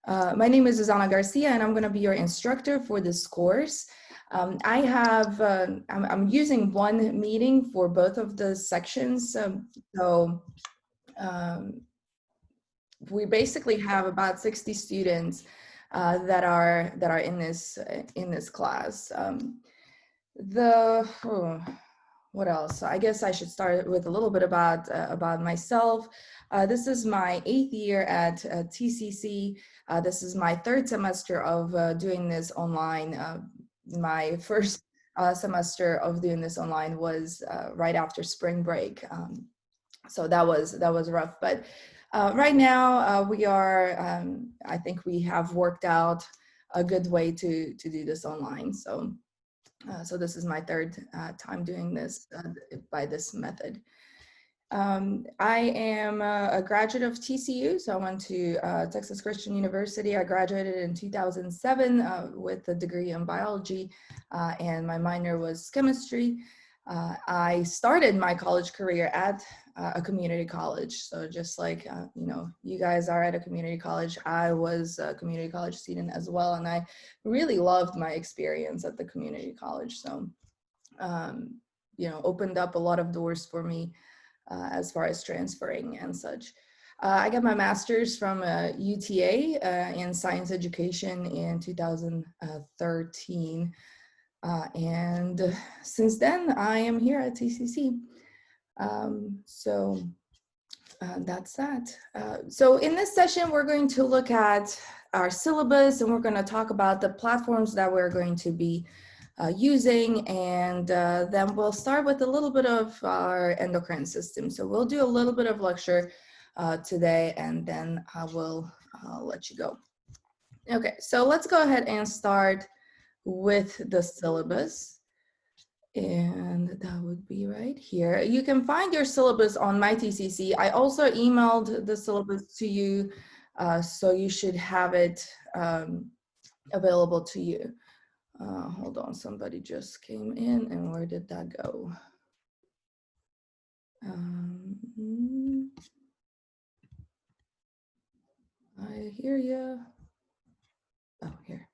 My name is Zuzana Garcia, and I'm going to be your instructor for this course. I'm using one meeting for both of the sections. Um, we basically have about 60 students that are in this class. What else? I guess I should start with a little bit about myself. This is my 8th year at TCC. This is my 3rd semester of doing this online. My first semester of doing this online was right after spring break. So that was rough. But right now we are, I think we have worked out a good way to do this online. So this is my 3rd time doing this by this method. I am a graduate of TCU, so I went to Texas Christian University. I graduated in 2007 with a degree in biology, and my minor was chemistry. I started my college career at a community college. So just like, you guys are at a community college, I was a community college student as well. And I really loved my experience at the community college. So, opened up a lot of doors for me as far as transferring and such. I got my master's from UTA in science education in 2013. And since then, I am here at TCC. That's that. So in this session, we're going to look at our syllabus, and we're going to talk about the platforms that we're going to be using, and then we'll start with a little bit of our endocrine system. So we'll do a little bit of lecture today, and then I will let you go. Okay, so let's go ahead and start with the syllabus, and that would be right here. You can find your syllabus on my TCC. I also emailed the syllabus to you, so you should have it available to you. Hold on, somebody just came in, and where did that go? I hear you. Oh, here.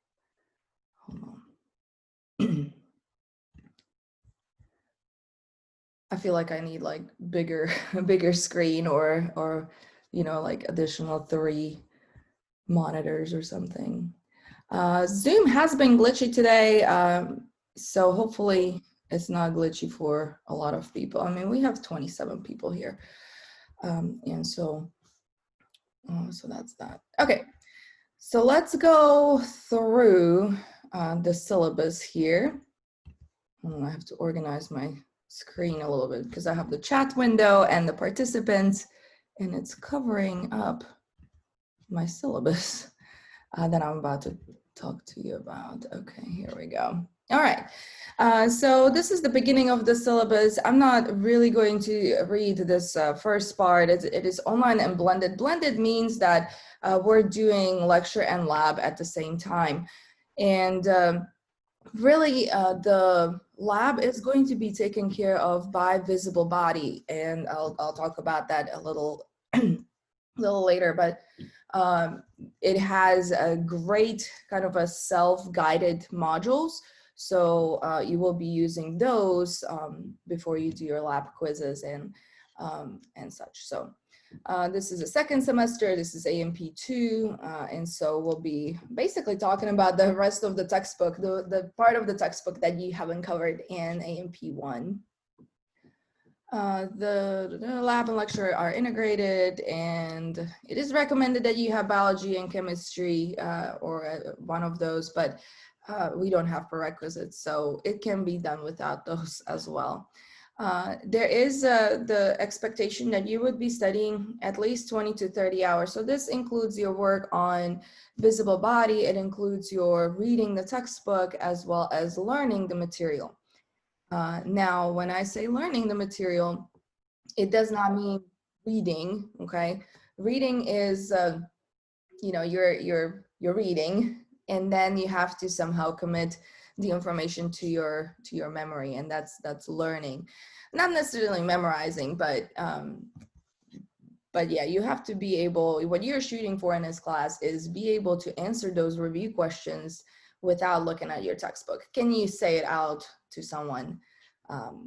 Hold on. I feel like I need like bigger screen or like additional 3 monitors or something. Zoom has been glitchy today, so hopefully it's not glitchy for a lot of people. I mean, we have 27 people here, and so that's that. Okay, so let's go through the syllabus here. I have to organize my screen a little bit because I have the chat window and the participants, and it's covering up my syllabus that I'm about to talk to you about. Okay, here we go. All right, so this is the beginning of the syllabus. I'm not really going to read this first part. It is online and blended. Blended means that we're doing lecture and lab at the same time. And really, the lab is going to be taken care of by visible body, and I'll talk about that a little later. But it has a great kind of a self-guided modules, so you will be using those before you do your lab quizzes and such. So this is a 2nd semester, this is AMP2, and so we'll be basically talking about the rest of the textbook, the part of the textbook that you haven't covered in AMP1. The lab and lecture are integrated, and it is recommended that you have biology and chemistry or one of those, but we don't have prerequisites, so it can be done without those as well. There is the expectation that you would be studying at least 20 to 30 hours. So this includes your work on visible body. It includes your reading the textbook as well as learning the material. Now, when I say learning the material, it does not mean reading, okay? Reading is, you're reading, and then you have to somehow commit the information to your memory, and that's learning. Not necessarily memorizing, but But yeah, you have to be able, what you're shooting for in this class is be able to answer those review questions without looking at your textbook. Can you say it out to someone?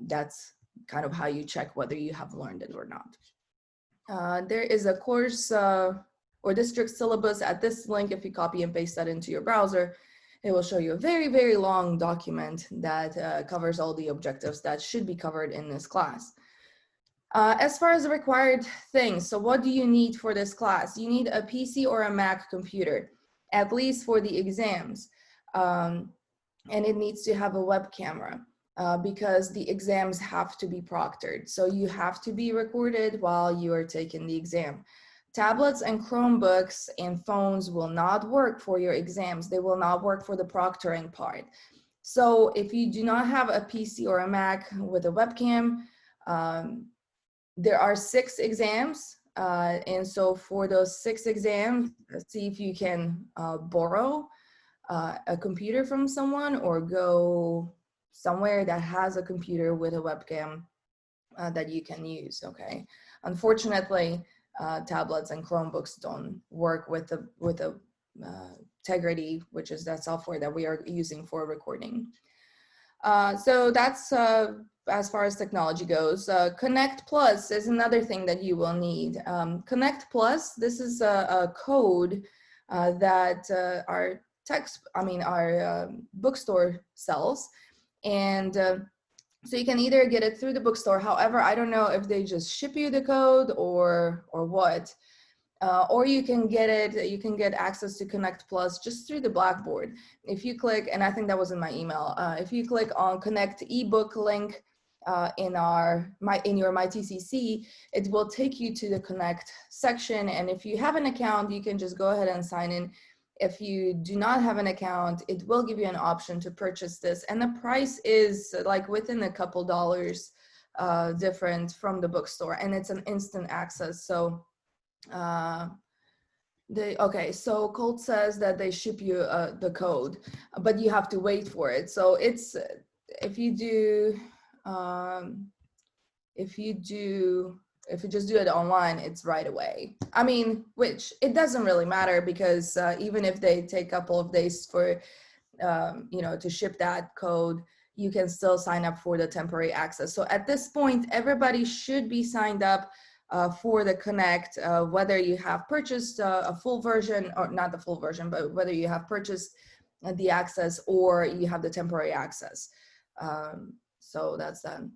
That's kind of how you check whether you have learned it or not. There is a course or district syllabus at this link. If you copy and paste that into your browser, it will show you a very, very long document that covers all the objectives that should be covered in this class. As far as the required things, so what do you need for this class? You need a PC or a Mac computer, at least for the exams. And it needs to have a web camera because the exams have to be proctored. So you have to be recorded while you are taking the exam. Tablets and Chromebooks and phones will not work for your exams. They will not work for the proctoring part. So if you do not have a PC or a Mac with a webcam, there are 6 exams. And so for those 6 exams, see if you can borrow a computer from someone or go somewhere that has a computer with a webcam that you can use, okay? Unfortunately, tablets and Chromebooks don't work with the Tegrity, which is that software that we are using for recording. So that's as far as technology goes. Connect Plus is another thing that you will need. Connect Plus, this is a code that our bookstore sells, and so you can either get it through the bookstore. However, I don't know if they just ship you the code or what. Or you can get it, you can get access to Connect Plus just through the Blackboard. If you click, and I think that was in my email, if you click on Connect ebook link in your MyTCC, it will take you to the Connect section. And if you have an account, you can just go ahead and sign in. If you do not have an account, it will give you an option to purchase this. And the price is like within a couple dollars different from the bookstore, and it's an instant access. So okay, so Colt says that they ship you the code, but you have to wait for it. So it's if you just do it online, it's right away. I mean, which it doesn't really matter because even if they take a couple of days for to ship that code, you can still sign up for the temporary access. So at this point, everybody should be signed up for the Connect, whether you have purchased a full version, or not the full version, but whether you have purchased the access or you have the temporary access. So that's done.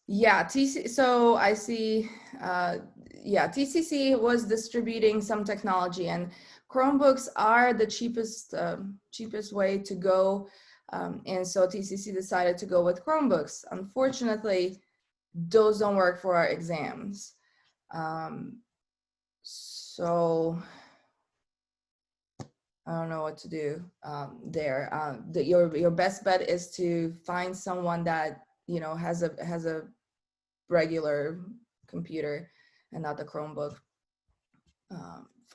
Yeah, so I see, yeah, TCC was distributing some technology, and Chromebooks are the cheapest way to go. And so TCC decided to go with Chromebooks. Unfortunately, those don't work for our exams. So I don't know what to do there. Your best bet is to find someone that has a regular computer and not the Chromebook.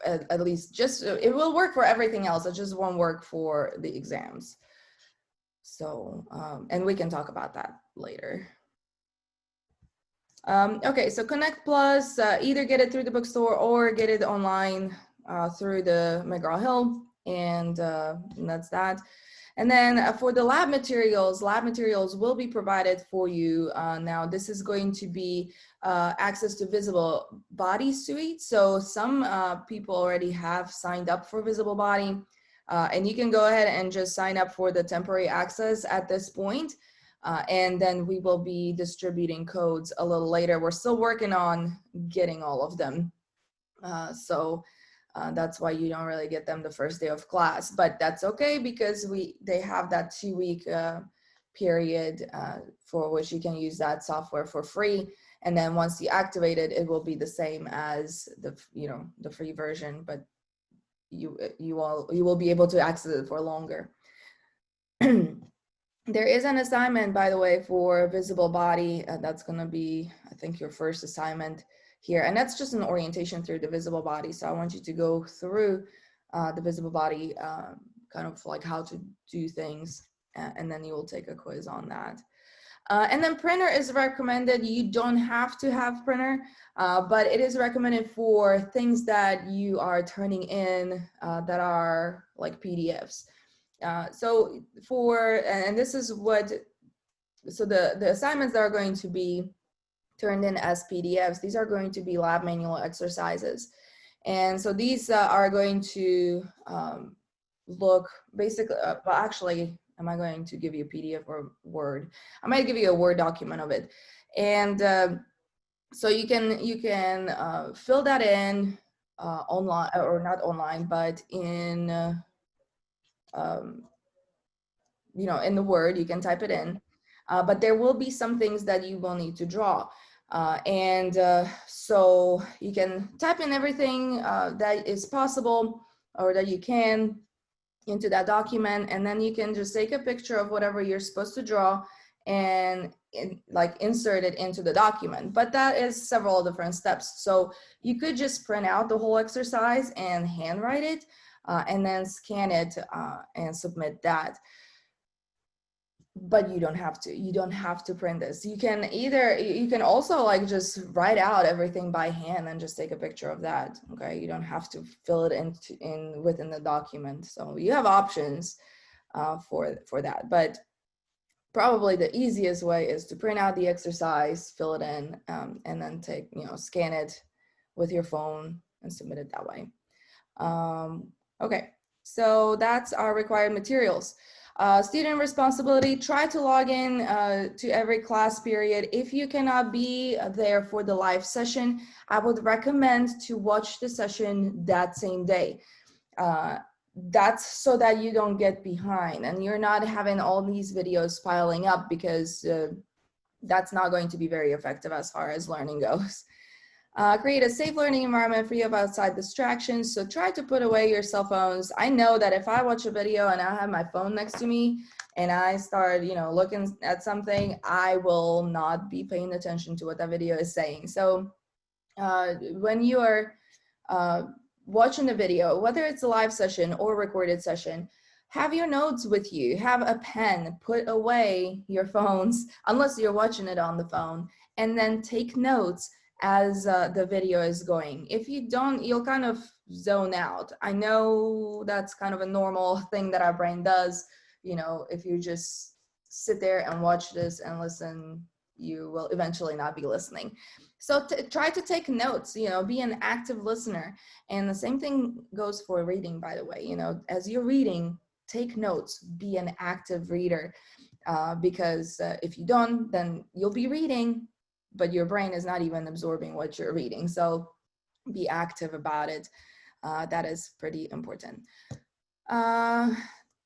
At least just it will work for everything else. It just won't work for the exams. So and we can talk about that later. Okay, so Connect Plus, either get it through the bookstore or get it online through the McGraw-Hill, and that's that. And then for the lab materials will be provided for you. Now, this is going to be access to Visible Body Suite. So some people already have signed up for Visible Body, and you can go ahead and just sign up for the temporary access at this point. And then we will be distributing codes a little later. We're still working on getting all of them. That's why you don't really get them the first day of class, but that's okay because they have that 2-week period for which you can use that software for free. And then once you activate it, it will be the same as the free version, but you will be able to access it for longer. There is an assignment, by the way, for Visible Body. That's going to be, I think, your first assignment here. And that's just an orientation through the Visible Body. So I want you to go through the Visible Body, kind of like how to do things. And then you will take a quiz on that. And then printer is recommended. You don't have to have printer, but it is recommended for things that you are turning in that are like PDFs. So this is what, so the assignments that are going to be turned in as PDFs, these are going to be lab manual exercises. And so these are going to look basically, well, actually, am I going to give you a PDF or Word? I might give you a Word document of it. And so you can fill that in online, or not online, but in, you know, in the Word, you can type it in. But there will be some things that you will need to draw. So you can type in everything that is possible or that you can into that document, and then you can just take a picture of whatever you're supposed to draw and like insert it into the document. But that is several different steps. So you could just print out the whole exercise and handwrite it and then scan it and submit that. But you don't have to print this. You can also like just write out everything by hand and just take a picture of that. Okay, you don't have to fill it within the document. So you have options for that, but probably the easiest way is to print out the exercise, fill it in, and then scan it with your phone and submit it that way. Okay, so that's our required materials. Student responsibility, try to log in to every class period. If you cannot be there for the live session, I would recommend to watch the session that same day. That's so that you don't get behind and you're not having all these videos piling up, because that's not going to be very effective as far as learning goes. Create a safe learning environment free of outside distractions. So try to put away your cell phones. I know that if I watch a video and I have my phone next to me and I start, looking at something, I will not be paying attention to what that video is saying. So when you are watching the video, whether it's a live session or recorded session, have your notes with you, have a pen, put away your phones, unless you're watching it on the phone, and then take notes as the video is going. If you don't, you'll kind of zone out. I know that's kind of a normal thing that our brain does. If you just sit there and watch this and listen, you will eventually not be listening. So try to take notes, be an active listener. And the same thing goes for reading, by the way. As you're reading, take notes, be an active reader, because if you don't, then you'll be reading, but your brain is not even absorbing what you're reading. So be active about it. That is pretty important.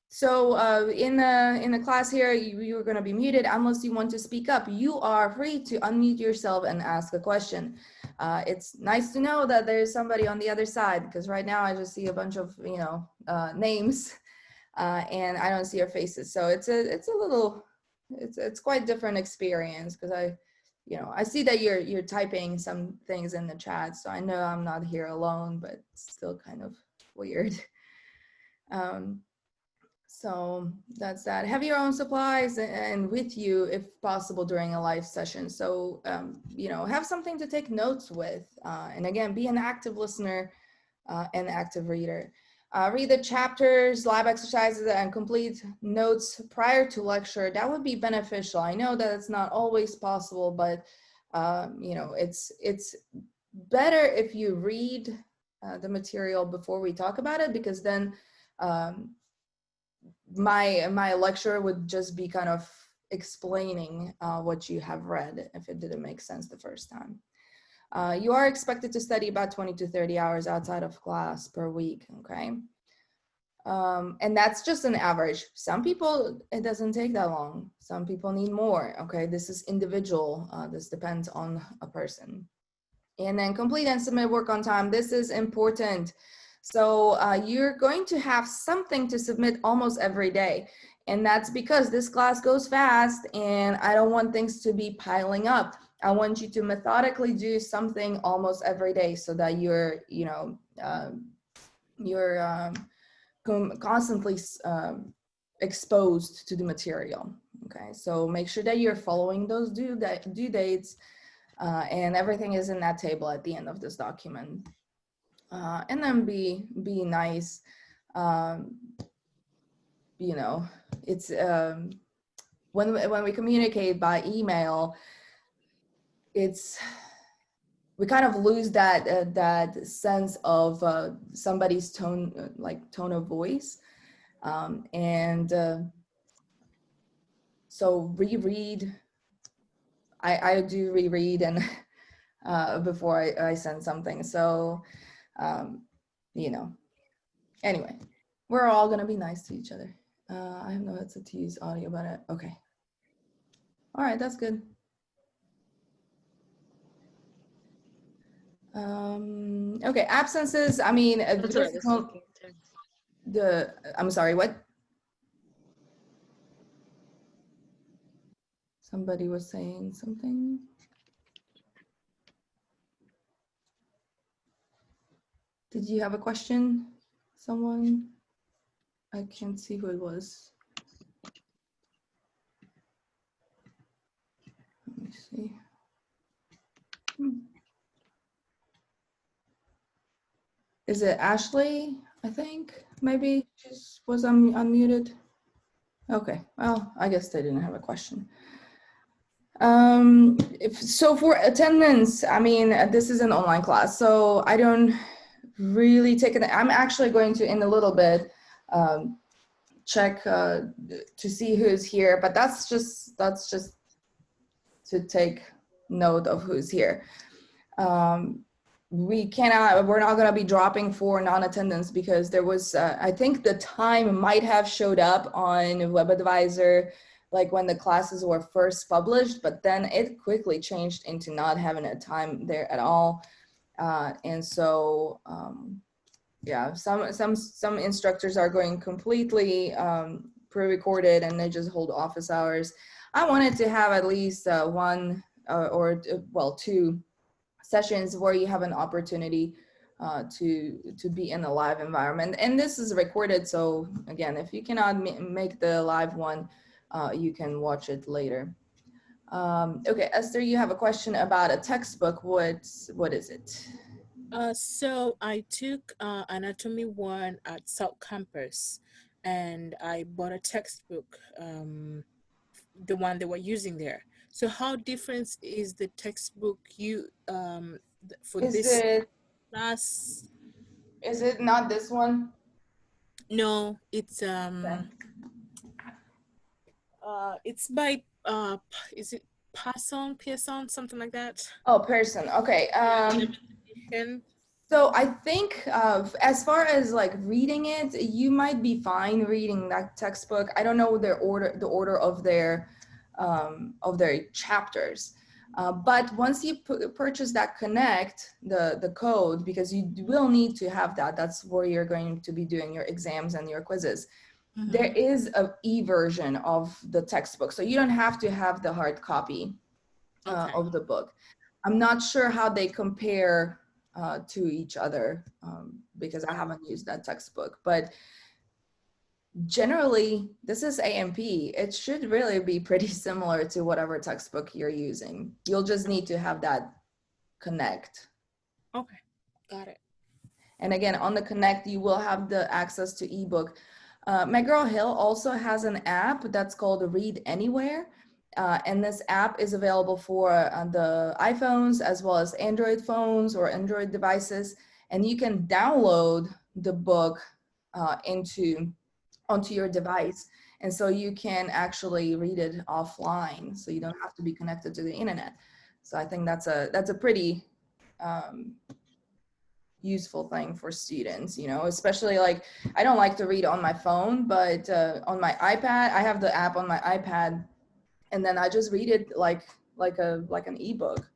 So in the class here, you're going to be muted unless you want to speak up. You are free to unmute yourself and ask a question. It's nice to know that there's somebody on the other side, because right now I just see a bunch of names and I don't see your faces. So it's quite different experience, because I see that you're typing some things in the chat, so I know I'm not here alone, but it's still kind of weird. So that's that. Have your own supplies and with you if possible during a live session. So, have something to take notes with. And again, be an active listener and active reader. Read the chapters, lab exercises, and complete notes prior to lecture. That would be beneficial. I know that it's not always possible, but it's better if you read the material before we talk about it, because then my lecture would just be kind of explaining what you have read if it didn't make sense the first time. You are expected to study about 20 to 30 hours outside of class per week, okay? And that's just an average. Some people, it doesn't take that long. Some people need more, okay? This is individual. This depends on a person. And then complete and submit work on time. This is important. So you're going to have something to submit almost every day. And that's because this class goes fast and I don't want things to be piling up. I want you to methodically do something almost every day so that you're, constantly exposed to the material, Okay, so make sure that you're following those due dates, and everything is in that table at the end of this document. And then be nice. Um, you know, it's when we communicate by email, we kind of lose that that sense of somebody's tone, like tone of voice, and so reread. I do reread and before I send something. So you know, anyway, we're all gonna be nice to each other. I have no headset to use audio, but okay. All right, that's good. Okay, absences. I mean, I'm sorry, what? Somebody was saying something. Did you have a question? Someone? I can't see who it was. Let me see. Is it Ashley? I think maybe she was unmuted. Okay, well, I guess they didn't have a question. So for attendance, I mean, this is an online class, so I don't really take it. I'm actually going to, in a little bit, check to see who's here, but that's just to take note of who's here. We're not going to be dropping for non-attendance because there was, I think the time might have showed up on WebAdvisor, like when the classes were first published, but then it quickly changed into not having a time there at all. And so, yeah, some instructors are going completely pre-recorded and they just hold office hours. I wanted to have at least one or well, two sessions where you have an opportunity to be in a live environment. And this is recorded, so again, if you cannot make the live one, you can watch it later. Okay, Esther, you have a question about a textbook. What is it? So I took Anatomy 1 at South Campus, and I bought a textbook, the one they were using there. So how different is the textbook for Is this it class? not this one? No, Okay. it's by is it Pearson, something like that? Oh, person. Okay. Yeah, 11th edition. So I think as far as like reading it, you might be fine reading that textbook. I don't know the order of their chapters. But once you purchase that Connect, the code, because you will need to have that, that's where you're going to be doing your exams and your quizzes. There is a e-version of the textbook, so you don't have to have the hard copy Okay. of the book. I'm not sure how they compare to each other because I haven't used that textbook, but generally this is AMP. It should really be pretty similar to whatever textbook you're using. You'll just need to have that Connect. Okay, got it. And again, on the Connect, you will have the access to ebook. McGraw-Hill also has an app that's called Read Anywhere. And this app is available for the iPhones as well as Android phones or Android devices. And you can download the book onto your device. And so you can actually read it offline. So you don't have to be connected to the internet. So I think that's a pretty useful thing for students, especially like I don't like to read on my phone, but on my iPad, I have the app on my iPad, and then I just read it like an ebook,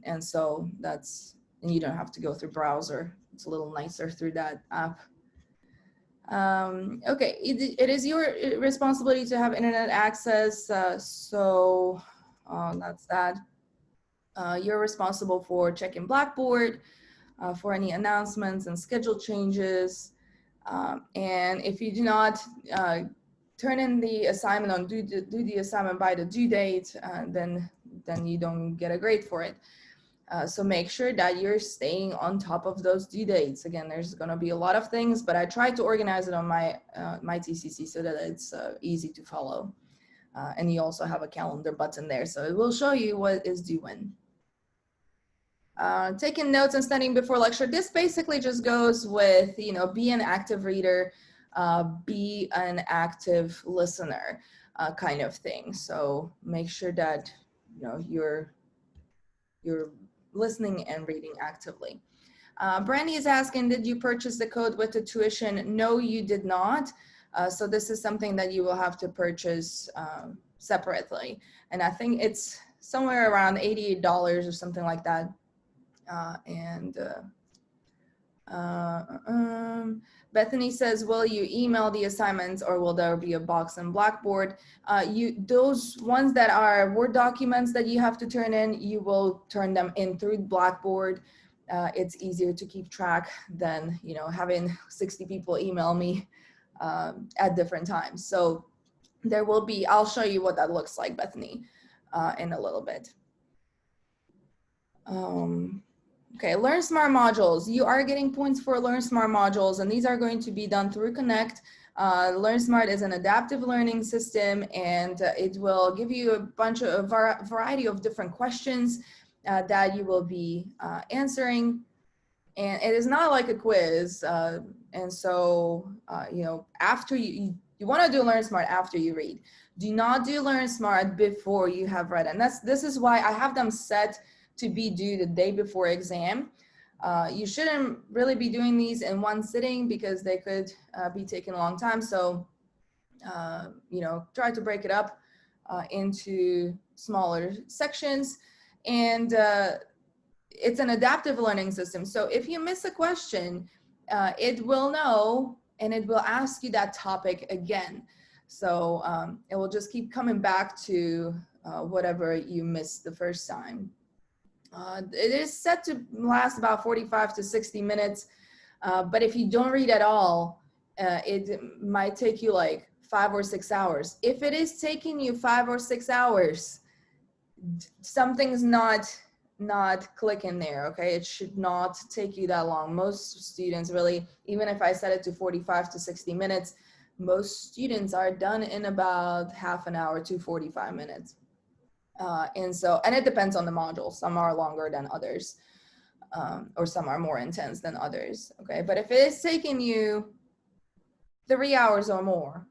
and so and you don't have to go through browser. It's a little nicer through that app. Okay, it is your responsibility to have internet access, so that's that. You're responsible for checking Blackboard, for any announcements and schedule changes. And if you do not turn in the assignment on do the assignment by the due date, then you don't get a grade for it. So make sure that you're staying on top of those due dates. Again, there's going to be a lot of things, but I tried to organize it on my my TCC so that it's easy to follow. And you also have a calendar button there, so it will show you what is due when. Taking notes and studying before lecture. This basically just goes with, you know, be an active reader, be an active listener, kind of thing. So make sure that, you know, you're listening and reading actively. Brandy is asking, did you purchase the code with the tuition? No, you did not. So this is something that you will have to purchase separately. And I think it's somewhere around $88 or something like that. Bethany says, will you email the assignments or will there be a box in Blackboard? Those ones that are Word documents that you have to turn in, you will turn them in through Blackboard. It's easier to keep track than, you know, having 60 people email me at different times. So there will be, I'll show you what that looks like, Bethany, in a little bit. Okay, Learn Smart modules. You are getting points for Learn Smart modules, and these are going to be done through Connect. Learn Smart is an adaptive learning system, and it will give you a bunch of variety of different questions that you will be answering. And it is not like a quiz. And so, you know, after you want to do Learn Smart after you read. Do not do Learn Smart before you have read. And this is why I have them set to be due the day before exam. You shouldn't really be doing these in one sitting because they could be taking a long time. So, you know, try to break it up into smaller sections. And it's an adaptive learning system. So if you miss a question, it will know and it will ask you that topic again. So it will just keep coming back to whatever you missed the first time. It is set to last about 45 to 60 minutes, but if you don't read at all, it might take you like 5 or 6 hours. If it is taking you 5 or 6 hours, something's not clicking there, okay? It should not take you that long. Most students really, even if I set it to 45 to 60 minutes, most students are done in about half an hour to 45 minutes. And it depends on the module. Some are longer than others, or some are more intense than others, okay? But if it is taking you 3 hours or more,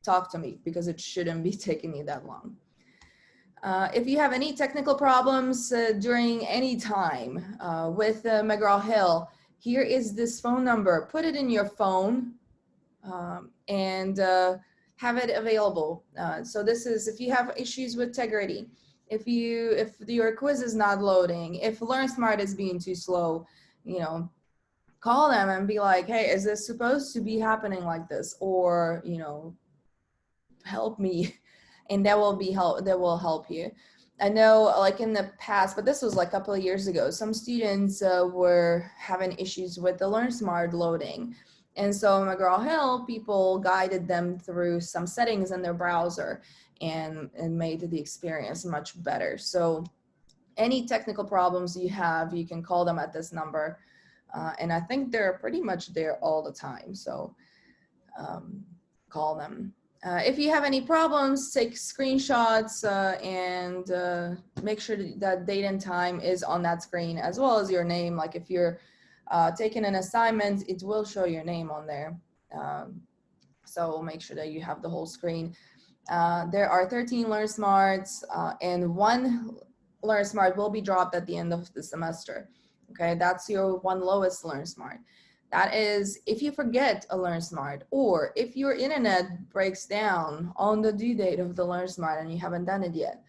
talk to me because it shouldn't be taking you that long. If you have any technical problems during any time with McGraw-Hill, here is this phone number. Put it in your phone and have it available. So this is if you have issues with integrity, if your quiz is not loading, if LearnSmart is being too slow, you know, call them and be like, hey, is this supposed to be happening like this? Or, you know, help me. And that will help you. I know like in the past, but this was like a couple of years ago, some students were having issues with the LearnSmart loading. And so McGraw-Hill people guided them through some settings in their browser and made the experience much better. So any technical problems you have, you can call them at this number. And I think they're pretty much there all the time. So call them. If you have any problems, take screenshots and make sure that date and time is on that screen, as well as your name. Like if you're taking an assignment, it will show your name on there. So make sure that you have the whole screen. There are 13 LearnSmarts and 1 LearnSmart will be dropped at the end of the semester. Okay, that's your 1 lowest LearnSmart. That is if you forget a LearnSmart, or if your internet breaks down on the due date of the LearnSmart and you haven't done it yet,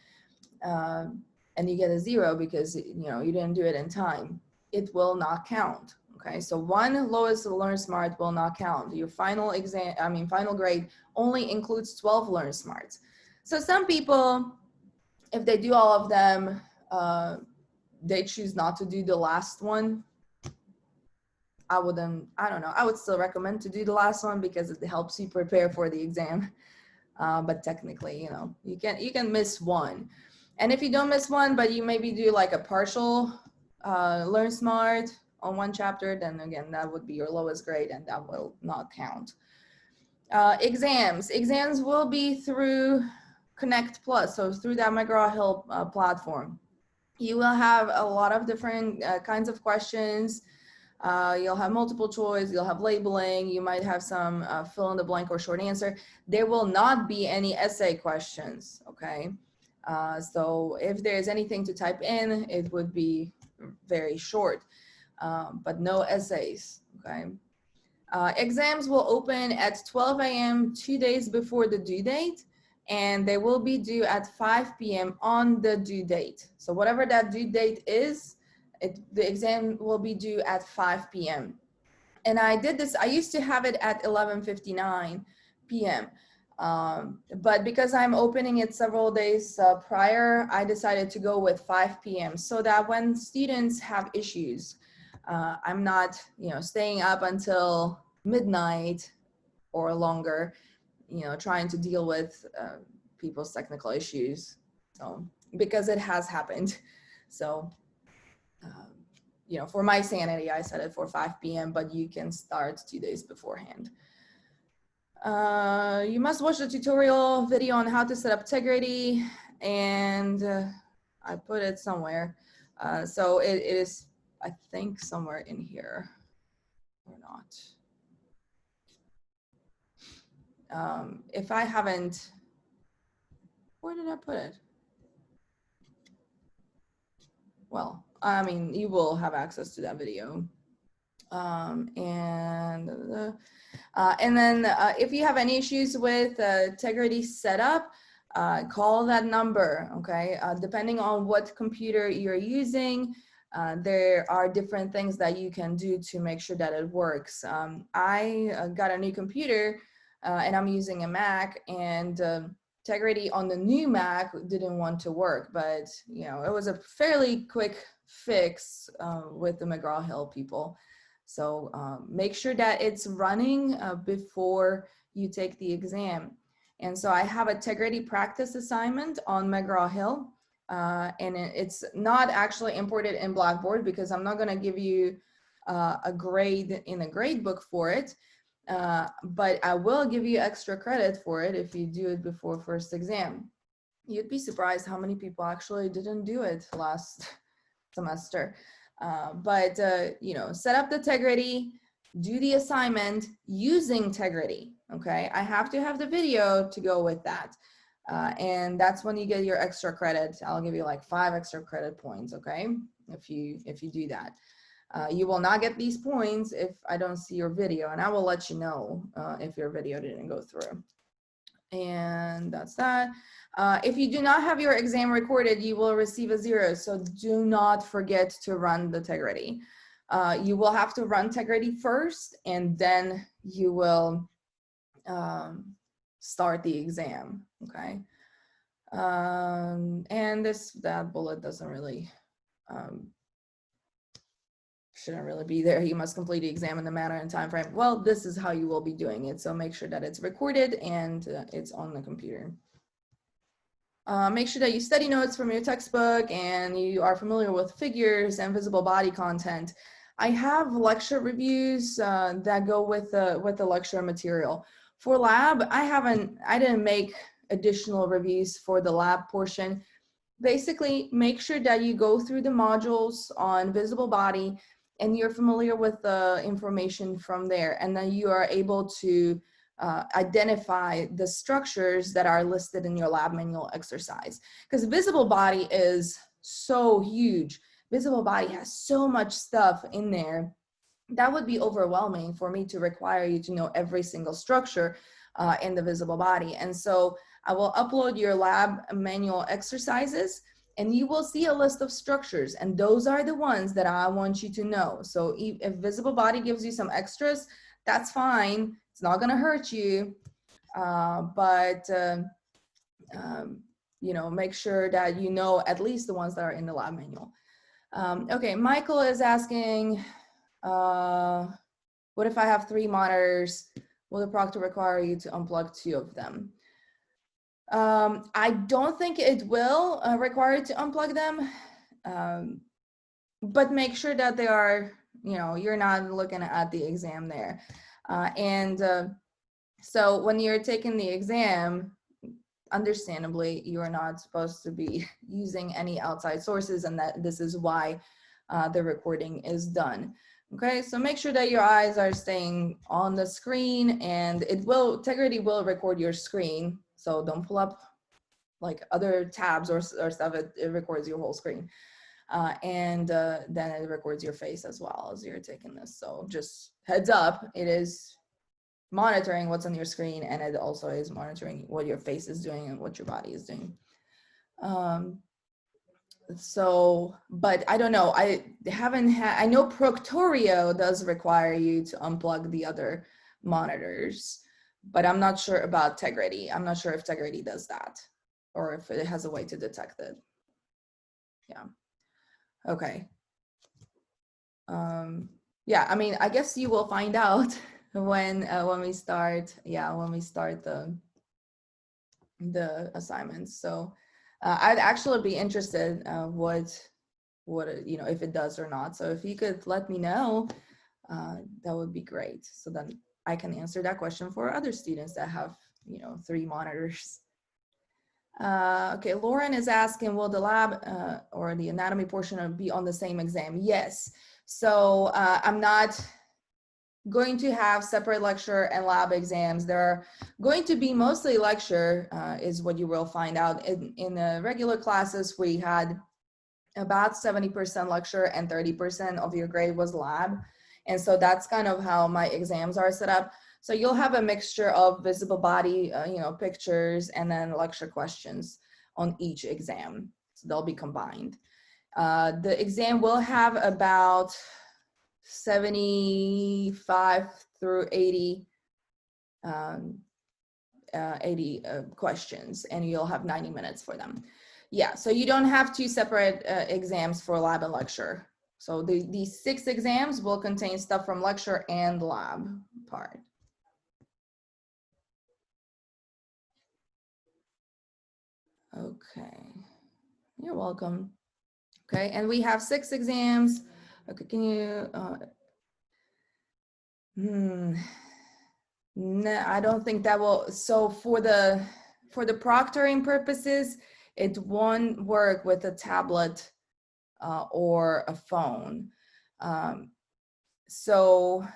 and you get a 0 because you didn't do it in time, it will not count. Okay, so 1 lowest LearnSmart will not count. Your final grade only includes 12 LearnSmarts. So some people, if they do all of them, they choose not to do the last one. I don't know, I would still recommend to do the last one because it helps you prepare for the exam. But technically, you know, you can miss one. And if you don't miss one, but you maybe do like a partial Learn Smart on one chapter, then again, that would be your lowest grade and that will not count. Exams will be through Connect Plus, so through that McGraw-Hill platform. You will have a lot of different kinds of questions. You'll have multiple choice, you'll have labeling, you might have some fill in the blank or short answer. There will not be any essay questions, okay? So if there's anything to type in, it would be very short, but no essays, okay? Exams will open at 12 a.m. 2 days before the due date, and they will be due at 5 p.m. on the due date. So whatever that due date is, the exam will be due at 5 p.m. And I used to have it at 11:59 p.m. But because I'm opening it several days prior, I decided to go with 5 p.m. so that when students have issues, I'm not, you know, staying up until midnight or longer, you know, trying to deal with people's technical issues. So, because it has happened. So, you know, for my sanity, I set it for 5 p.m., but you can start 2 days beforehand. You must watch the tutorial video on how to set up Tegrity, and I put it somewhere. So it is, I think, somewhere in here or not. If I haven't, where did I put it? Well, I mean, you will have access to that video. And then if you have any issues with Tegrity setup, call that number, okay? Depending on what computer you're using, there are different things that you can do to make sure that it works. I got a new computer and I'm using a Mac, and Tegrity on the new Mac didn't want to work, but you know, it was a fairly quick fix with the McGraw-Hill people. So make sure that it's running before you take the exam. And so I have a Tegrity practice assignment on McGraw-Hill, and it's not actually imported in Blackboard because I'm not going to give you a grade in a grade book for it, but I will give you extra credit for it if you do it before first exam. You'd be surprised how many people actually didn't do it last semester. But you know, set up the Tegrity, do the assignment using Tegrity, okay? I have to have the video to go with that. And that's when you get your extra credit. I'll give you like 5 extra credit points, okay? If you do that. You will not get these points if I don't see your video, and I will let you know if your video didn't go through. And that's that. If you do not have your exam recorded, you will receive a 0. So do not forget to run the Tegrity. You will have to run Tegrity first, and then you will start the exam, okay? And that bullet doesn't really, shouldn't really be there. You must complete the exam in the manner and time frame. Well, this is how you will be doing it. So make sure that it's recorded and it's on the computer. Make sure that you study notes from your textbook and you are familiar with figures and visible body content. I have lecture reviews that go with the lecture material. For lab, I didn't make additional reviews for the lab portion. Basically, make sure that you go through the modules on visible body and you're familiar with the information from there, and then you are able to identify the structures that are listed in your lab manual exercise. Because visible body is so huge. Visible body has so much stuff in there. That would be overwhelming for me to require you to know every single structure in the visible body. And so I will upload your lab manual exercises, and you will see a list of structures, and those are the ones that I want you to know. So if visible body gives you some extras, that's fine. It's not gonna hurt you, but you know, make sure that you know at least the ones that are in the lab manual. Okay, Michael is asking, What if I have 3 monitors? Will the proctor require you to unplug 2 of them? I don't think it will require you to unplug them, but make sure that they are, you know, you're not looking at the exam there. So when you're taking the exam, understandably, you are not supposed to be using any outside sources, and that this is why the recording is done. Okay, so make sure that your eyes are staying on the screen, and Tegrity will record your screen. So don't pull up like other tabs or stuff. It records your whole screen. Then it records your face as well as you're taking this. So just heads up, it is monitoring what's on your screen, and it also is monitoring what your face is doing and what your body is doing. But I don't know, I know Proctorio does require you to unplug the other monitors, but I'm not sure about Tegrity. I'm not sure if Tegrity does that or if it has a way to detect it. Yeah. Okay. Yeah, I mean, I guess you will find out when we start. Yeah, when we start the assignments. So I'd actually be interested what you know, if it does or not. So if you could let me know, that would be great. So then I can answer that question for other students that have, you know, 3 monitors. Okay, Lauren is asking, will the lab or the anatomy portion be on the same exam? Yes. So I'm not going to have separate lecture and lab exams. They're going to be mostly lecture, is what you will find out. In the regular classes, we had about 70% lecture and 30% of your grade was lab. And so that's kind of how my exams are set up. So you'll have a mixture of visible body, you know, pictures, and then lecture questions on each exam. So they'll be combined. The exam will have about 75 through 80 questions, and you'll have 90 minutes for them. Yeah, so you don't have 2 separate exams for lab and lecture. So these 6 exams will contain stuff from lecture and lab part. Okay, you're welcome. Okay, and we have 6 exams. Okay, can you, no, I don't think that will. So for the proctoring purposes, it won't work with a tablet or a phone. So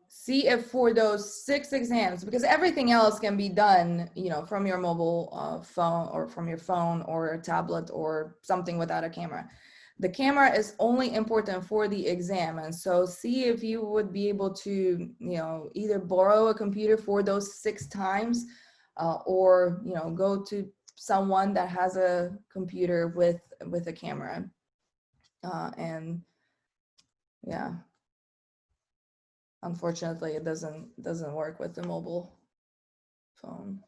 see if for those 6 exams, because everything else can be done, you know, from your mobile phone or from your phone or a tablet or something without a camera. The camera is only important for the exam. And so see if you would be able to, you know, either borrow a computer for those 6 times or, you know, go to someone that has a computer with a camera. And yeah, unfortunately, it doesn't work with the mobile phone.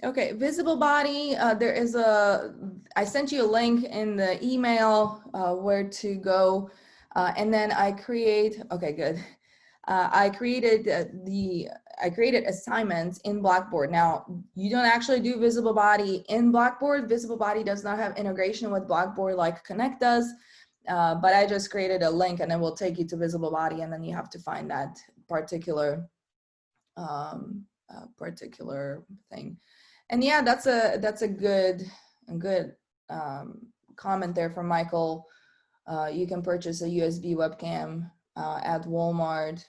Okay, visible body. There is I sent you a link in the email where to go, and then I okay, good. I created assignments in Blackboard. Now, you don't actually do visible body in Blackboard. Visible body does not have integration with Blackboard like Connect does, but I just created a link and it will take you to visible body, and then you have to find that particular thing. And yeah, that's a good comment there from Michael. You can purchase a USB webcam at Walmart.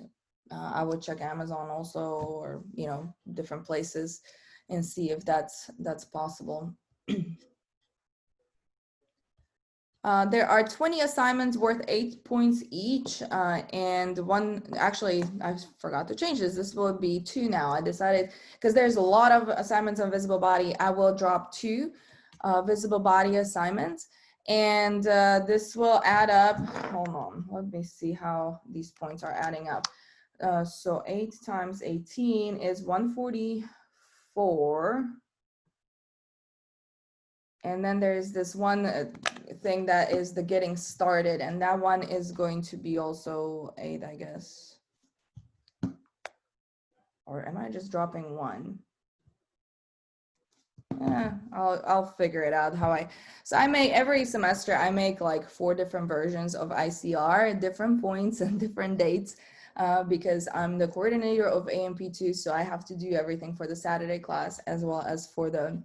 I would check Amazon also, or, you know, different places, and see if that's possible. There are 20 assignments worth 8 points each, and one, actually, I forgot to change this. This will be 2 now. I decided, because there's a lot of assignments on visible body, I will drop 2 visible body assignments, and this will add up. Hold on, let me see how these points are adding up. So 8 times 18 is 144. And then there's this one thing that is the getting started, and that one is going to be also 8, I guess. Or am I just dropping one? I'll figure it out so I make every semester, I make like 4 different versions of ICR at different points and different dates, because I'm the coordinator of AMP2, so I have to do everything for the Saturday class as well as for the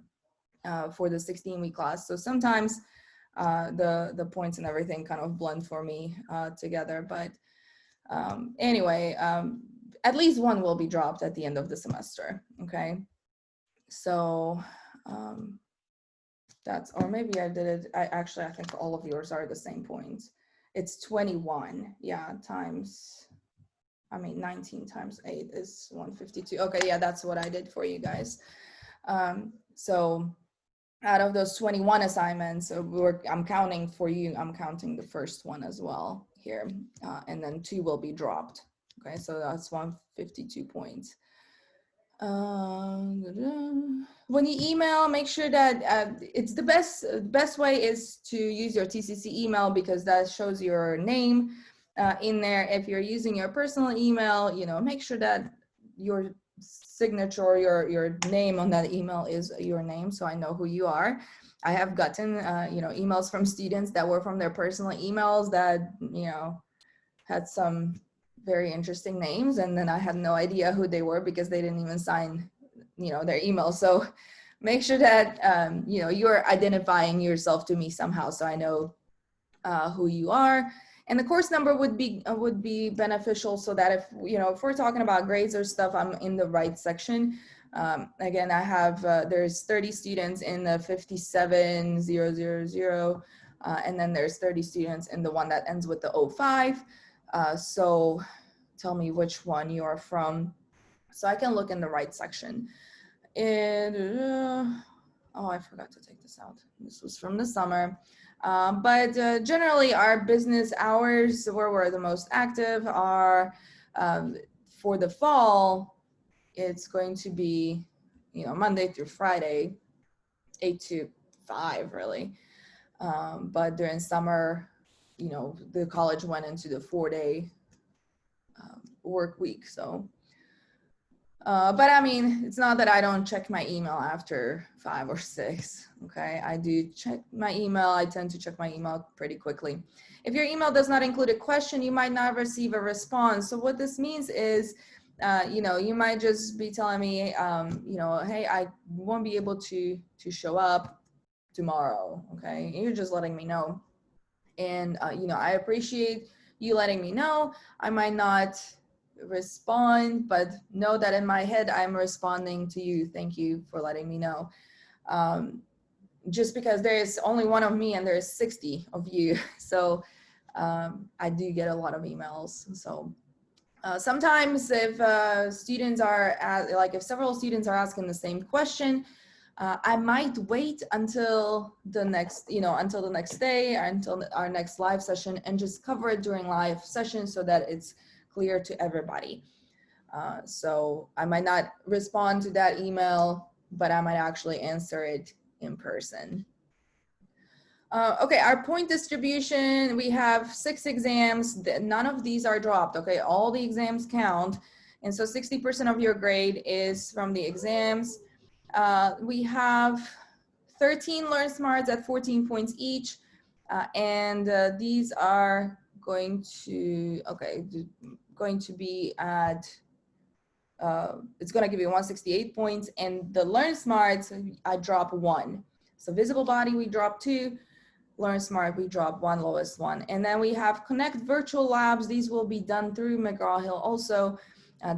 16-week class. So sometimes the points and everything kind of blend for me together, but anyway, at least one will be dropped at the end of the semester. Okay, so that's, or maybe I did it, I think all of yours are the same points. It's 21, yeah, times, 19 times 8 is 152. Okay, yeah, that's what I did for you guys. So out of those 21 assignments, I'm counting for you, I'm counting the first one as well here, and then 2 will be dropped. Okay, so that's 152 points. When you email, make sure that it's the best way is to use your TCC email, because that shows your name in there. If you're using your personal email, make sure that your signature, your name on that email is your name, so I know who you are. I have gotten emails from students that were from their personal emails that had some very interesting names, and then I had no idea who they were because they didn't even sign their email. So make sure that you're identifying yourself to me somehow, so I know who you are. And the course number would be beneficial, so that if we're talking about grades or stuff, I'm in the right section. Again, I have there's 30 students in the 57000, and then there's 30 students in the one that ends with the 05. So tell me which one you are from, so I can look in the right section. And oh, I forgot to take this out. This was from the summer. But generally our business hours where we're the most active are for the fall, it's going to be Monday through Friday, 8 to 5 really. But during summer, the college went into the 4-day work week. So but it's not that I don't check my email after 5 or 6. Okay, I do check my email. I tend to check my email pretty quickly. If your email does not include a question, you might not receive a response. So what this means is you might just be telling me hey, I won't be able to show up tomorrow. Okay, you're just letting me know, and I appreciate you letting me know. I might not respond, but know that in my head I'm responding to you. Thank you for letting me know. Just because there's only one of me and there's 60 of you, so I do get a lot of emails. So sometimes if students are if several students are asking the same question, I might wait until the next day, or until our next live session, and just cover it during live session so that it's clear to everybody. So I might not respond to that email, but I might actually answer it in person. Okay, our point distribution, we have 6 exams. None of these are dropped, okay? All the exams count. And so 60% of your grade is from the exams. We have 13 Learn Smarts at 14 points each. And these are going to be at, it's going to give you 168 points. And the Learn Smarts, I drop 1. So Visible Body, we drop 2. Learn Smart, we drop 1, lowest 1. And then we have Connect Virtual Labs. These will be done through McGraw-Hill also.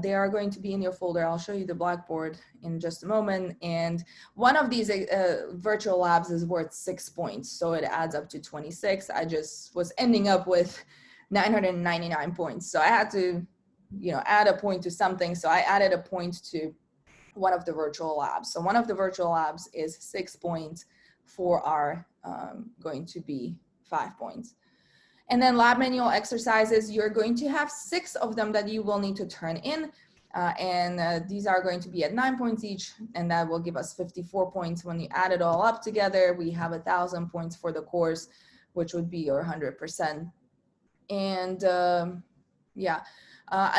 They are going to be in your folder. I'll show you the Blackboard in just a moment. And one of these virtual labs is worth 6 points. So it adds up to 26. I just was ending up with 999 points. So I had to, add a point to something. So I added a point to one of the virtual labs. So one of the virtual labs is 6 points. 4 are going to be 5 points. And then lab manual exercises, you're going to have 6 of them that you will need to turn in. These are going to be at 9 points each, and that will give us 54 points. When you add it all up together, we have 1,000 points for the course. which would be your 100%. And yeah,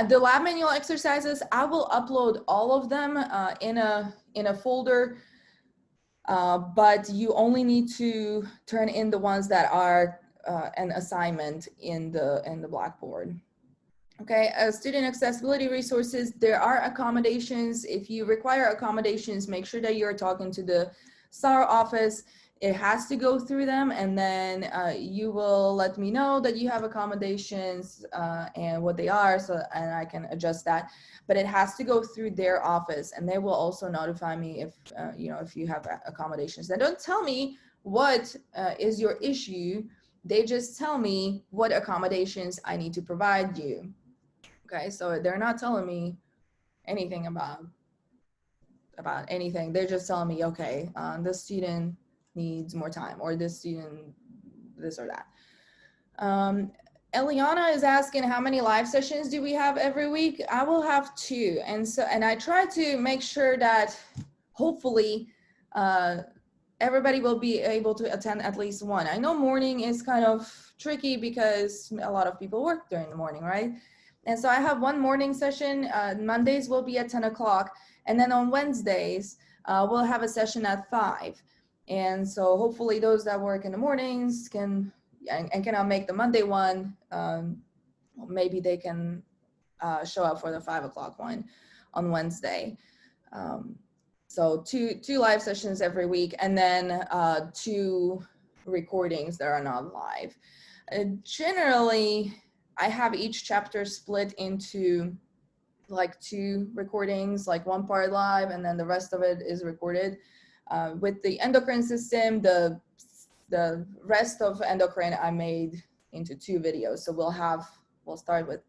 the lab manual exercises, I will upload all of them in a folder, but you only need to turn in the ones that are an assignment in the Blackboard. Okay, student accessibility resources, there are accommodations. If you require accommodations, make sure that you're talking to the SAR office. It has to go through them, and then you will let me know that you have accommodations and what they are, and I can adjust that. But it has to go through their office, and they will also notify me if if you have accommodations. They don't tell me what is your issue. They just tell me what accommodations I need to provide you. Okay, so they're not telling me anything about anything. They're just telling me, okay, this student needs more time, or this student this or that. Eliana is asking, how many live sessions do we have every week? I will have 2, and I try to make sure that hopefully everybody will be able to attend at least one. I know morning is kind of tricky because a lot of people work during the morning, right? And so I have one morning session. Mondays will be at 10 o'clock. And then on Wednesdays, we'll have a session at 5. And so hopefully those that work in the mornings can cannot make the Monday one, maybe they can show up for the 5 o'clock one on Wednesday. So two live sessions every week, and then 2 recordings that are not live. Generally, I have each chapter split into like 2 recordings, like one part live and then the rest of it is recorded. With the endocrine system, the rest of endocrine I made into 2 videos. So we'll start with,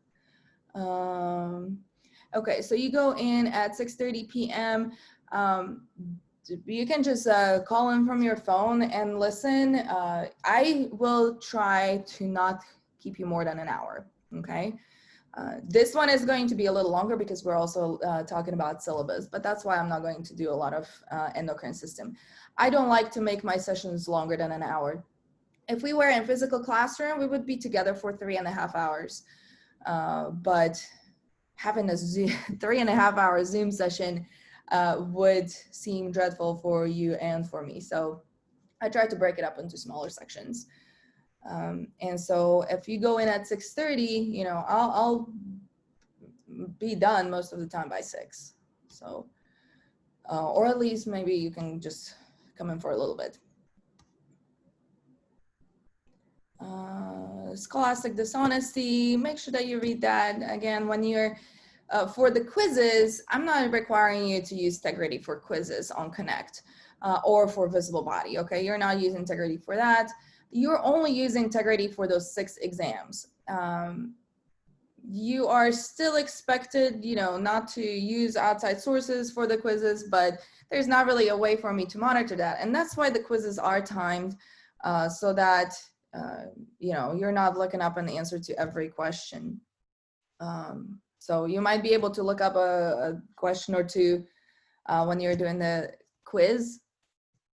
okay, so you go in at 6:30 p.m. You can just call in from your phone and listen. I will try to not keep you more than an hour, okay? This one is going to be a little longer because we're also talking about syllabus, but that's why I'm not going to do a lot of endocrine system. I don't like to make my sessions longer than an hour. If we were in physical classroom, we would be together for 3.5 hours. But having a 3.5 hour Zoom session would seem dreadful for you and for me. So I try to break it up into smaller sections. And so if you go in at 6:30, I'll be done most of the time by 6. So, or at least maybe you can just come in for a little bit. Scholastic dishonesty, make sure that you read that. Again, when you're, for the quizzes, I'm not requiring you to use Integrity for quizzes on Connect or for Visible Body, okay? You're not using Integrity for that. You're only using Integrity for those 6 exams. You are still expected, not to use outside sources for the quizzes, but there's not really a way for me to monitor that. And that's why the quizzes are timed so that, you're not looking up an answer to every question. So you might be able to look up a question or 2 when you're doing the quiz,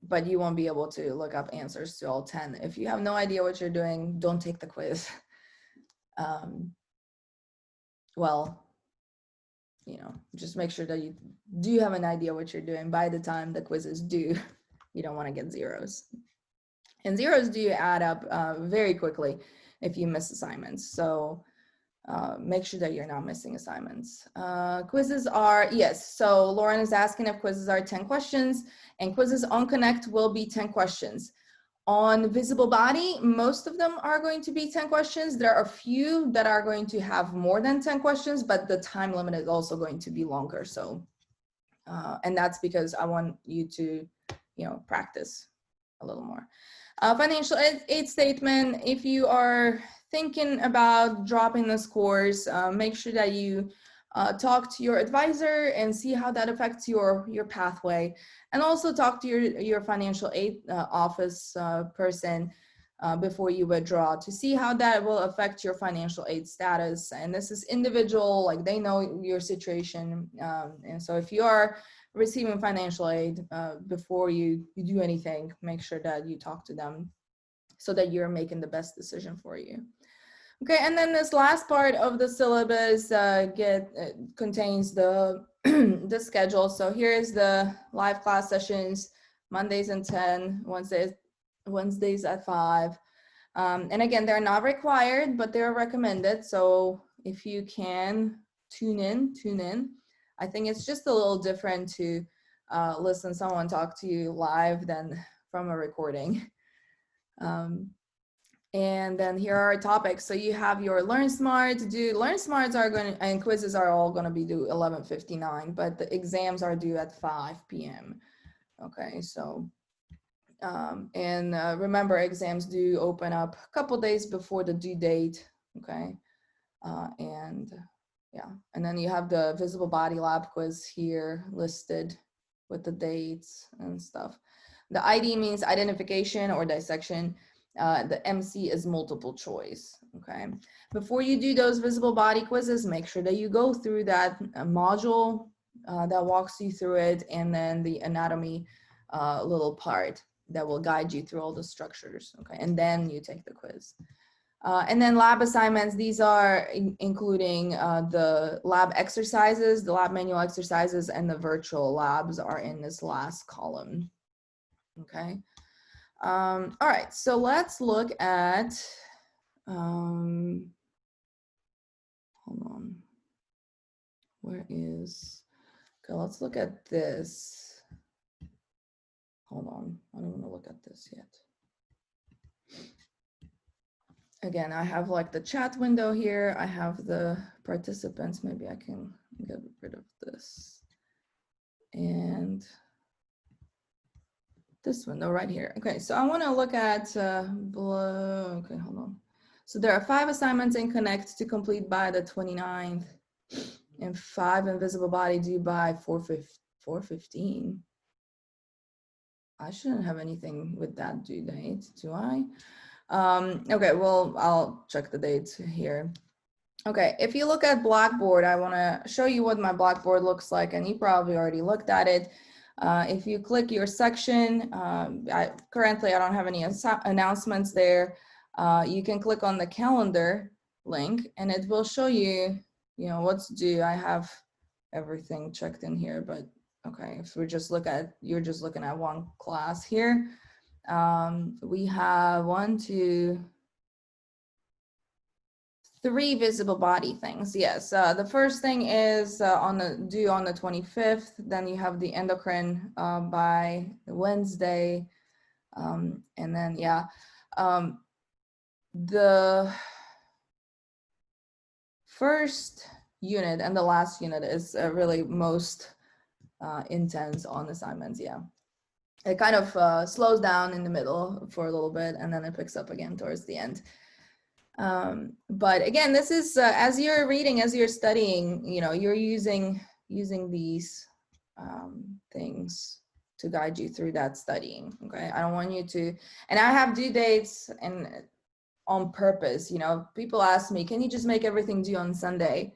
but you won't be able to look up answers to all 10. If you have no idea what you're doing, don't take the quiz. Well, just make sure that you do have an idea what you're doing by the time the quiz is due. You don't want to get zeros. And zeros do add up very quickly if you miss assignments. So make sure that you're not missing assignments. Quizzes are, yes, so Lauren is asking if quizzes are 10 questions, and quizzes on Connect will be 10 questions. On Visible Body, most of them are going to be 10 questions. There are a few that are going to have more than 10 questions, but the time limit is also going to be longer. So, and that's because I want you to, practice a little more. Financial aid statement, if you are thinking about dropping the scores, make sure that you talk to your advisor and see how that affects your pathway, and also talk to your financial aid office person before you withdraw to see how that will affect your financial aid status. And this is individual, like they know your situation. And so if you are receiving financial aid, before you do anything, make sure that you talk to them, so that you're making the best decision for you. Okay, and then this last part of the syllabus contains the the schedule. So here's the live class sessions, Mondays at 10, Wednesdays at 5. And again, they're not required, but they're recommended. So if you can tune in. I think it's just a little different to listen someone talk to you live than from a recording. And then here are our topics. So you have your Learn Smart. Learn Smarts are going to, and quizzes are all going to be due 11:59, but the exams are due at 5 p.m. Okay, so remember, exams do open up a couple days before the due date. Okay, and then you have the visible body lab quiz here listed with the dates and stuff. The ID means identification or dissection. The MC is multiple choice. Okay, before you do those visible body quizzes, make sure that you go through that module that walks you through it, and then the anatomy little part that will guide you through all the structures. Okay, and then you take the quiz. And then lab assignments, these are including the lab exercises, the lab manual exercises, and the virtual labs are in this last column. Okay. All right, so let's look at, hold on, okay, let's look at this. Hold on, I don't want to look at this yet. Again, I have like the chat window here. I have the participants. Maybe I can get rid of this. And this window right here. Okay, so I want to look at, okay, hold on. So there are 5 assignments in Connect to complete by the 29th and 5 invisible body due by 4:15. I shouldn't have anything with that due date, do I? Okay, well, I'll check the dates here. Okay, if you look at Blackboard, I want to show you what my Blackboard looks like, and you probably already looked at it. If you click your section, currently I don't have any announcements there. You can click on the calendar link, and it will show you, what's due. I have everything checked in here, but okay, if we just you're just looking at one class here. We have 1, 2, 3 visible body things. Yes, the first thing is due on the 25th. Then you have the endocrine by Wednesday, and then the first unit and the last unit is really most intense on assignments. Yeah, it kind of slows down in the middle for a little bit, and then it picks up again towards the end. But again, this is as you're reading, as you're studying, you're using these things to guide you through that studying. Okay, I don't want you to, and I have due dates and on purpose. People ask me, can you just make everything due on Sunday?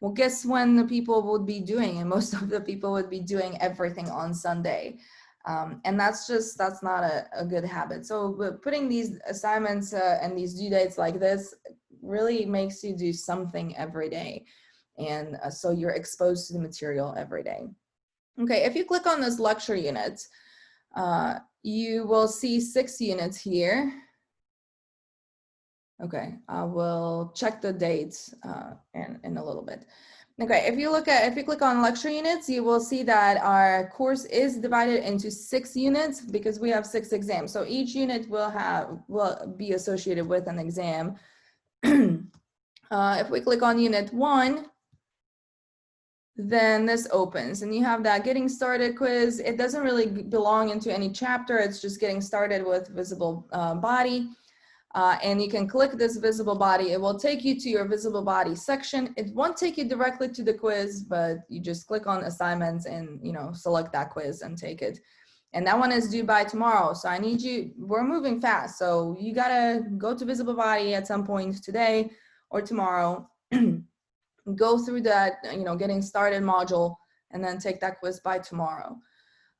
Well, guess when the people would be doing, and most of the people would be doing everything on Sunday. And that's not a good habit. So putting these assignments and these due dates like this really makes you do something every day. And so you're exposed to the material every day. Okay, if you click on this lecture unit, you will see 6 units here. Okay, I will check the dates in a little bit. Okay, if you click on lecture units, you will see that our course is divided into 6 units because we have 6 exams. So each unit will be associated with an exam. If we click on unit 1, then this opens and you have that getting started quiz. It doesn't really belong into any chapter. It's just getting started with visible body. And you can click this visible body. It will take you to your visible body section. It won't take you directly to the quiz, but you just click on assignments and select that quiz and take it. And that one is due by tomorrow. So we're moving fast. So you gotta go to visible body at some point today or tomorrow, go through that, getting started module, and then take that quiz by tomorrow.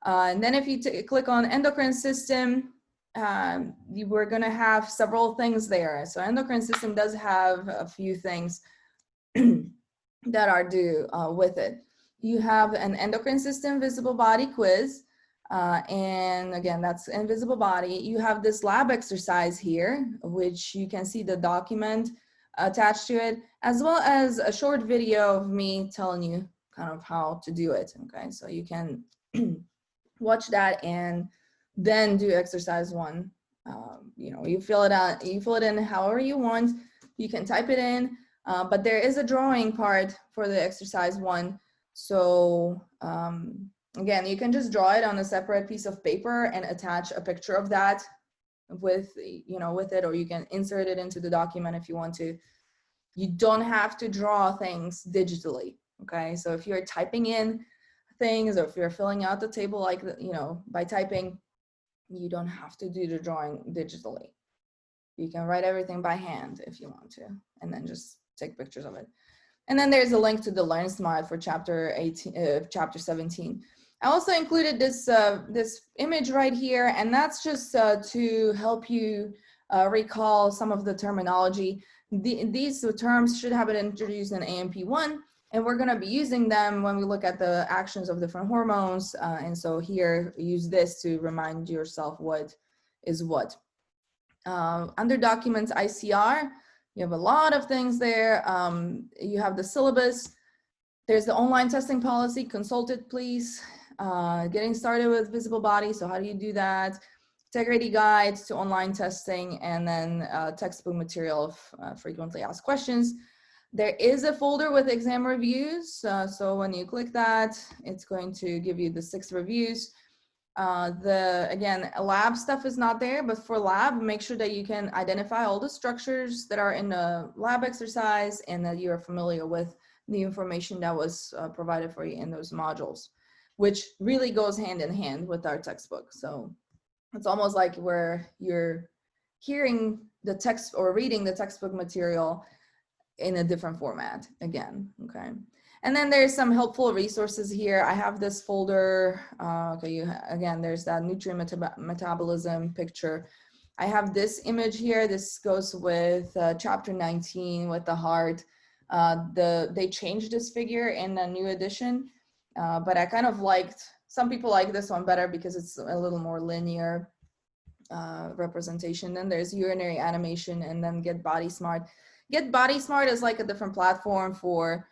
And then if you click on endocrine system, we're going to have several things there. So endocrine system does have a few things that are due with it. You have an endocrine system visible body quiz. And again, that's invisible body. You have this lab exercise here, which you can see the document attached to it, as well as a short video of me telling you kind of how to do it. Okay, so you can watch that and then do exercise one. You know, you fill it out, you fill it in however you want. You can type it in, but there is a drawing part for the exercise one. So again, you can just draw it on a separate piece of paper and attach a picture of that with, you know, with it, or you can insert it into the document if you want to. You don't have to draw things digitally. Okay, so if you're typing in things, or if you're filling out the table, like, you know, by typing, you don't have to do the drawing digitally. You can write everything by hand if you want to, and then just take pictures of it. And then there's a link to the Learn Smart for chapter 18, chapter 17. I also included this this image right here, and that's just to help you recall some of the terminology. These terms should have been introduced in AMP1, and we're going to be using them when we look at the actions of different hormones. And so here, use this to remind yourself what is what. Under documents ICR, you have a lot of things there. You have the syllabus. There's the online testing policy, consult it please. Getting started with visible body, so how do you do that? Integrity guide to online testing, and then textbook material of frequently asked questions. There is a folder with exam reviews. So when you click that, it's going to give you the 6 reviews. Again, lab stuff is not there, but for lab, make sure that you can identify all the structures that are in the lab exercise and that you're familiar with the information that was provided for you in those modules, which really goes hand in hand with our textbook. So it's almost like where you're hearing the text or reading the textbook material in a different format again, okay? And then there's some helpful resources here. I have this folder, okay, again, there's that nutrient metabolism picture. I have this image here. This goes with chapter 19 with the heart. They changed this figure in a new edition, but I kind of liked, some people like this one better because it's a little more linear representation. Then there's urinary animation, and then Get Body Smart. Get Body Smart is like a different platform for,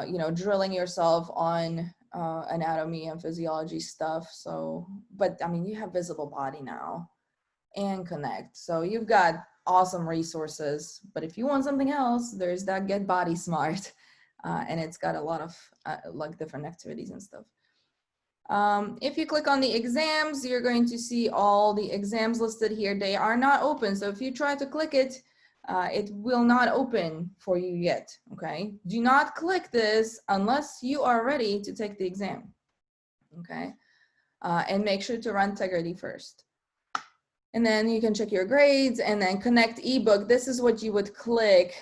you know, drilling yourself on anatomy and physiology stuff. So, but I mean, you have Visible Body now and Connect. So you've got awesome resources, but if you want something else, there's that Get Body Smart, and it's got a lot of like different activities and stuff. If you click on the exams, you're going to see all the exams listed here. They are not open. So if you try to click it, it will not open for you yet, okay? Do not click this unless you are ready to take the exam, okay? And make sure to run integrity first. And then you can check your grades, and then Connect ebook. This is what you would click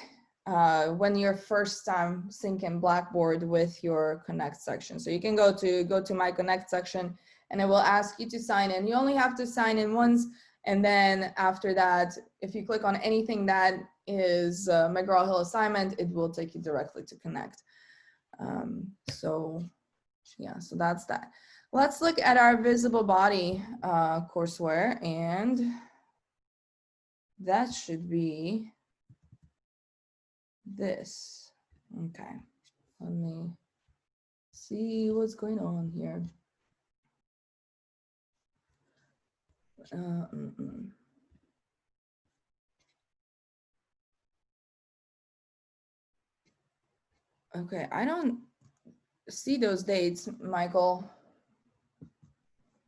when you're first time syncing Blackboard with your Connect section. So you can go to my Connect section, and it will ask you to sign in. You only have to sign in once, and then after that, if you click on anything that is McGraw-Hill assignment, it will take you directly to Connect. So yeah, so that's that. Let's look at our visible body courseware, and that should be this. Okay, let me see what's going on here. Okay, I don't see those dates, Michael.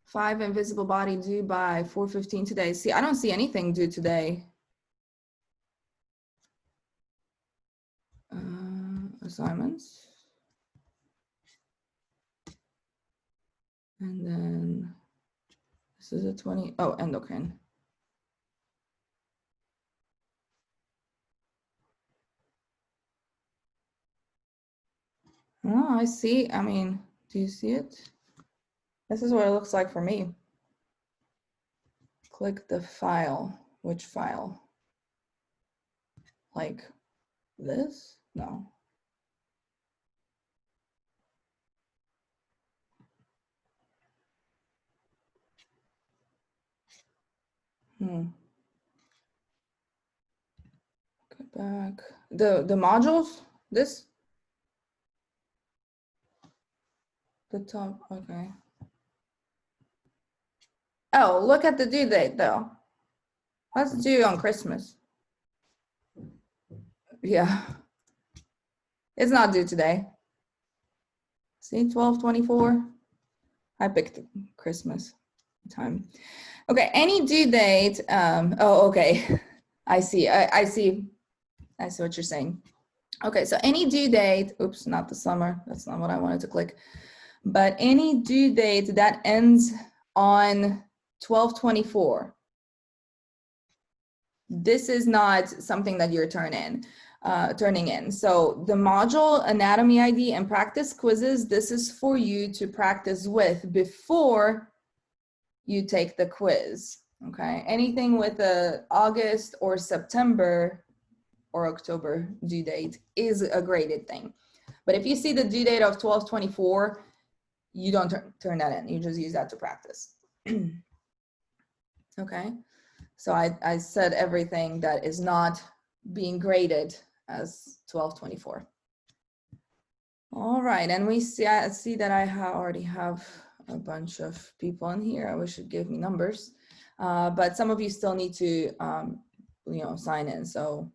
5 invisible body due by 4:15 today. See, I don't see anything due today. Assignments. And then this is a 20, oh, endocrine. Oh, I see. I mean, do you see it? This is what it looks like for me. click the file. Which file? Like this? No. Go back. The modules? This? The top, okay. Oh, look at the due date though. That's due on Christmas. Yeah. It's not due today. See, 12/24. I picked Christmas time. Okay, any due date. Oh, okay. I see. I see what you're saying. Okay, so any due date. Oops, not the summer. That's not what I wanted to click. But any due date that ends on 12/24. This is not something that you're turning in. So the module anatomy ID and practice quizzes, this is for you to practice with before you take the quiz, okay? Anything with a August or September or October due date is a graded thing. But if you see the due date of 12/24, you don't turn that in, you just use that to practice. Okay, so I said everything that is not being graded as 12/24. All right, and we see, I see that I already have a bunch of people in here. I wish it gave me numbers, but some of you still need to, sign in. So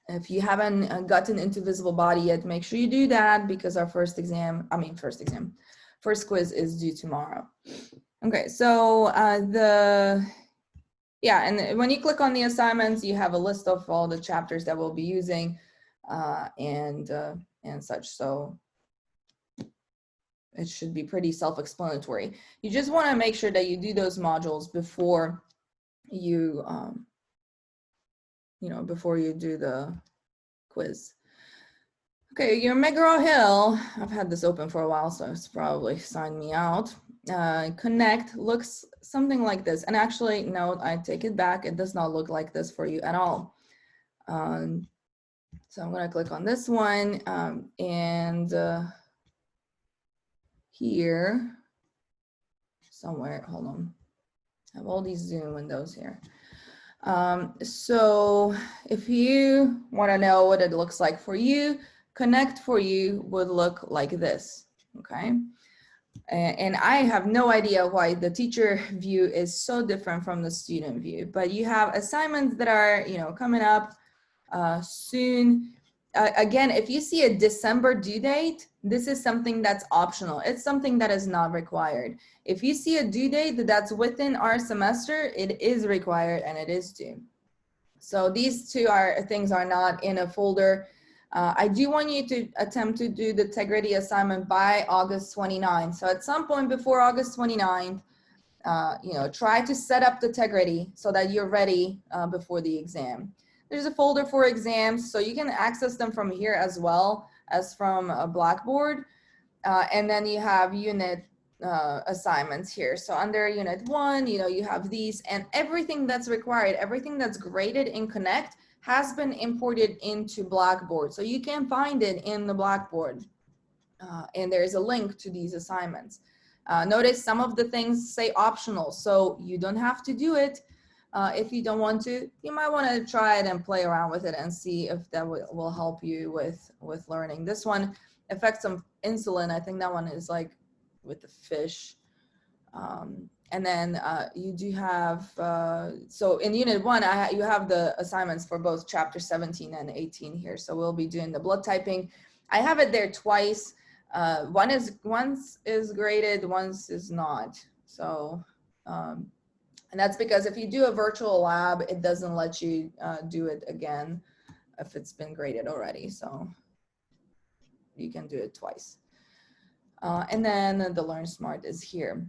if you haven't gotten into Visible Body yet, make sure you do that because our first quiz is due tomorrow. Okay, so and when you click on the assignments, you have a list of all the chapters that we'll be using and such. So it should be pretty self-explanatory. You just want to make sure that you do those modules before you, before you do the quiz. Okay, your McGraw-Hill, I've had this open for a while, so it's probably signed me out. Connect looks something like this. And actually, no, I take it back. It does not look like this for you at all. So I'm going to click on this one and here somewhere, hold on. I have all these Zoom windows here. So if you want to know what it looks like for you, Connect for you would look like this, okay? And I have no idea why the teacher view is so different from the student view, but you have assignments that are, coming up soon. Again, if you see a December due date, this is something that's optional. It's something that is not required. If you see a due date that's within our semester, it is required and it is due. So these two things are not in a folder. I do want you to attempt to do the integrity assignment by August 29th. So at some point before August 29th, try to set up the integrity so that you're ready before the exam. There's a folder for exams, so you can access them from here as well as from Blackboard. And then you have unit assignments here. So under unit 1, you have these, and everything that's required, everything that's graded in Connect has been imported into Blackboard. So you can find it in the Blackboard. And there's a link to these assignments. Notice some of the things say optional, so you don't have to do it. If you don't want to, you might want to try it and play around with it and see if that will help you with learning. This one, effects of insulin, I think that one is like with the fish. And then you do have, so in unit 1, you have the assignments for both chapter 17 and 18 here. So we'll be doing the blood typing. I have it there twice. Once is graded, once is not. So, and that's because if you do a virtual lab, it doesn't let you do it again if it's been graded already. So you can do it twice. And then the Learn Smart is here.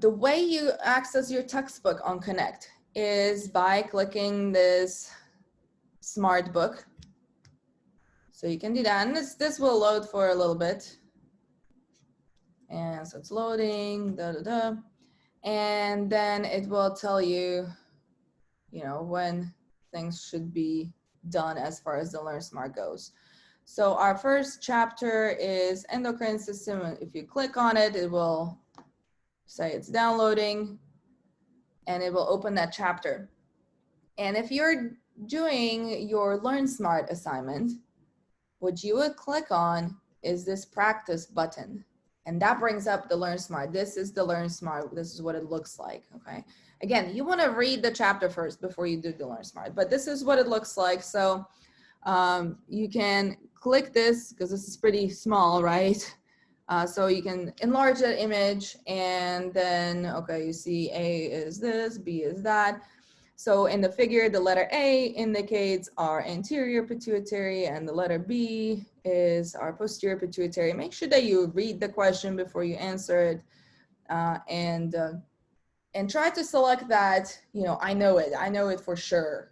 The way you access your textbook on Connect is by clicking this Smart Book. So you can do that, and this will load for a little bit. And so it's loading, and then it will tell you, you know, when things should be done as far as the Learn Smart goes. So our first chapter is endocrine system. If you click on it, it will say it's downloading and it will open that chapter. And if you're doing your Learn Smart assignment, what you would click on is this practice button. And that brings up the Learn Smart. This is the Learn Smart. This is what it looks like, okay? Again, you wanna read the chapter first before you do the Learn Smart, but this is what it looks like. So you can click this because this is pretty small, right? So you can enlarge that image and then, okay, you see A is this, B is that. So in the figure, the letter A indicates our anterior pituitary and the letter B is our posterior pituitary. Make sure that you read the question before you answer it, and try to select that, you know, I know it for sure.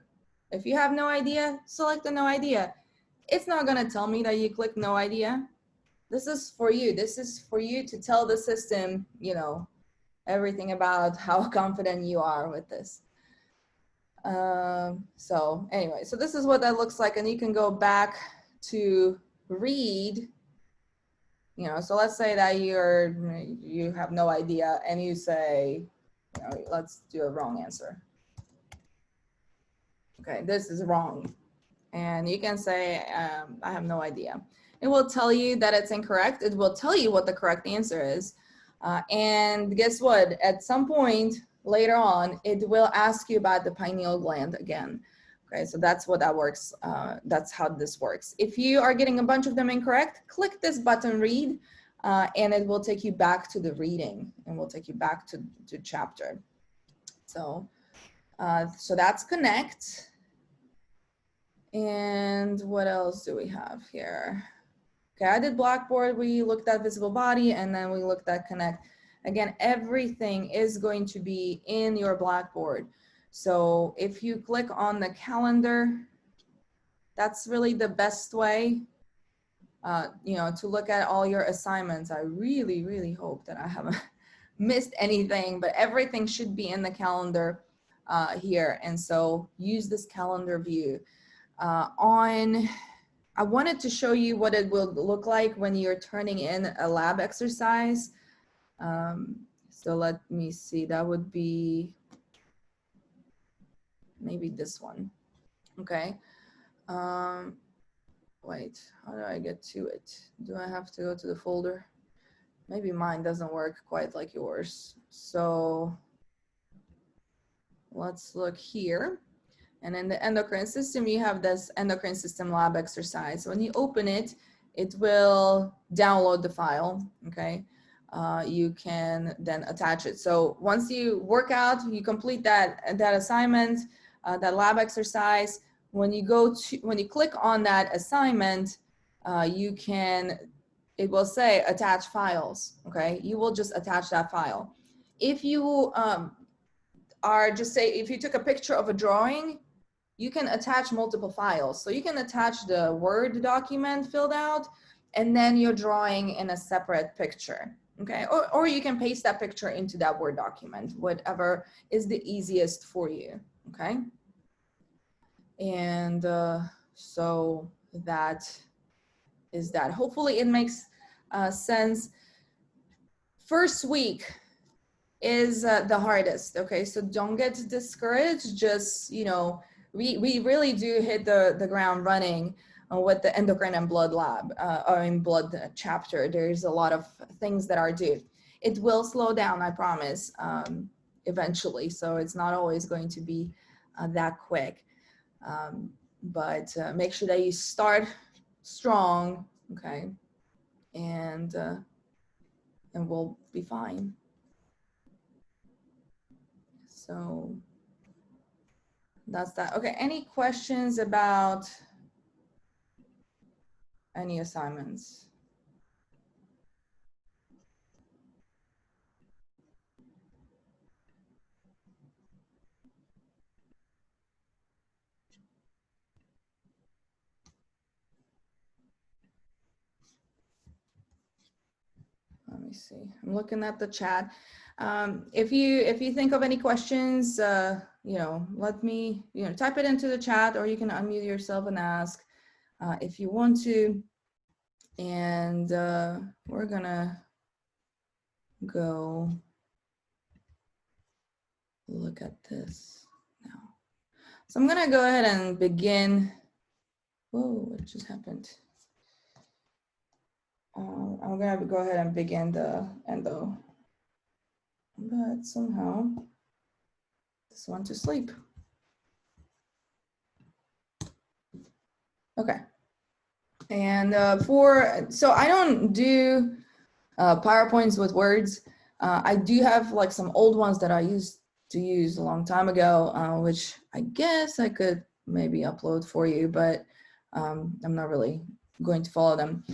If you have no idea, select the no idea. It's not gonna tell me that you click no idea. This is for you. This is for you to tell the system, you know, everything about how confident you are with this. So anyway, so this is what that looks like, and you can go back to read, you know, so let's say that you have no idea and you say, you know, let's do a wrong answer. Okay, this is wrong. And you can say, I have no idea. It will tell you that it's incorrect. It will tell you what the correct answer is. And guess what? At some point later on, it will ask you about the pineal gland again. Okay, so that's what that works. That's how this works. If you are getting a bunch of them incorrect, click this button, read, and it will take you back to the reading and will take you back to chapter. So, so that's connect. And what else do we have here? Okay, I did Blackboard, we looked at visible body, and then we looked at connect. Again, everything is going to be in your Blackboard. So if you click on the calendar, that's really the best way, you know, to look at all your assignments. I really, really hope that I haven't missed anything, but everything should be in the calendar here. And so use this calendar view. I wanted to show you what it will look like when you're turning in a lab exercise. So let me see, that would be maybe this one. Okay. Wait, how do I get to it? Do I have to go to the folder? Maybe mine doesn't work quite like yours. So let's look here. And in the endocrine system, you have this endocrine system lab exercise. When you open it, it will download the file, okay? You can then attach it. So once you work out, you complete that assignment, that lab exercise, when you click on that assignment, it will say attach files, okay? You will just attach that file. If you if you took a picture of a drawing, you can attach multiple files. So you can attach the Word document filled out and then you're drawing in a separate picture, okay? Or you can paste that picture into that Word document, whatever is the easiest for you, okay? And so that is that. Hopefully it makes sense. First week is the hardest, okay? So don't get discouraged, just, you know, we really do hit the ground running with the endocrine and blood lab, or in blood chapter. There's a lot of things that are due. It will slow down, I promise, eventually. So it's not always going to be that quick. But make sure that you start strong, okay? And we'll be fine. So that's that. Okay, any questions about any assignments? Let me see. I'm looking at the chat. If you think of any questions, let me, type it into the chat, or you can unmute yourself and ask if you want to. And we're gonna go look at this now. So I'm gonna go ahead and begin. Whoa, what just happened? I'm gonna go ahead and begin the endo, but somehow this went to sleep. Okay. And so I don't do PowerPoints with words. I do have like some old ones that I used to use a long time ago, which I guess I could maybe upload for you, but I'm not really going to follow them.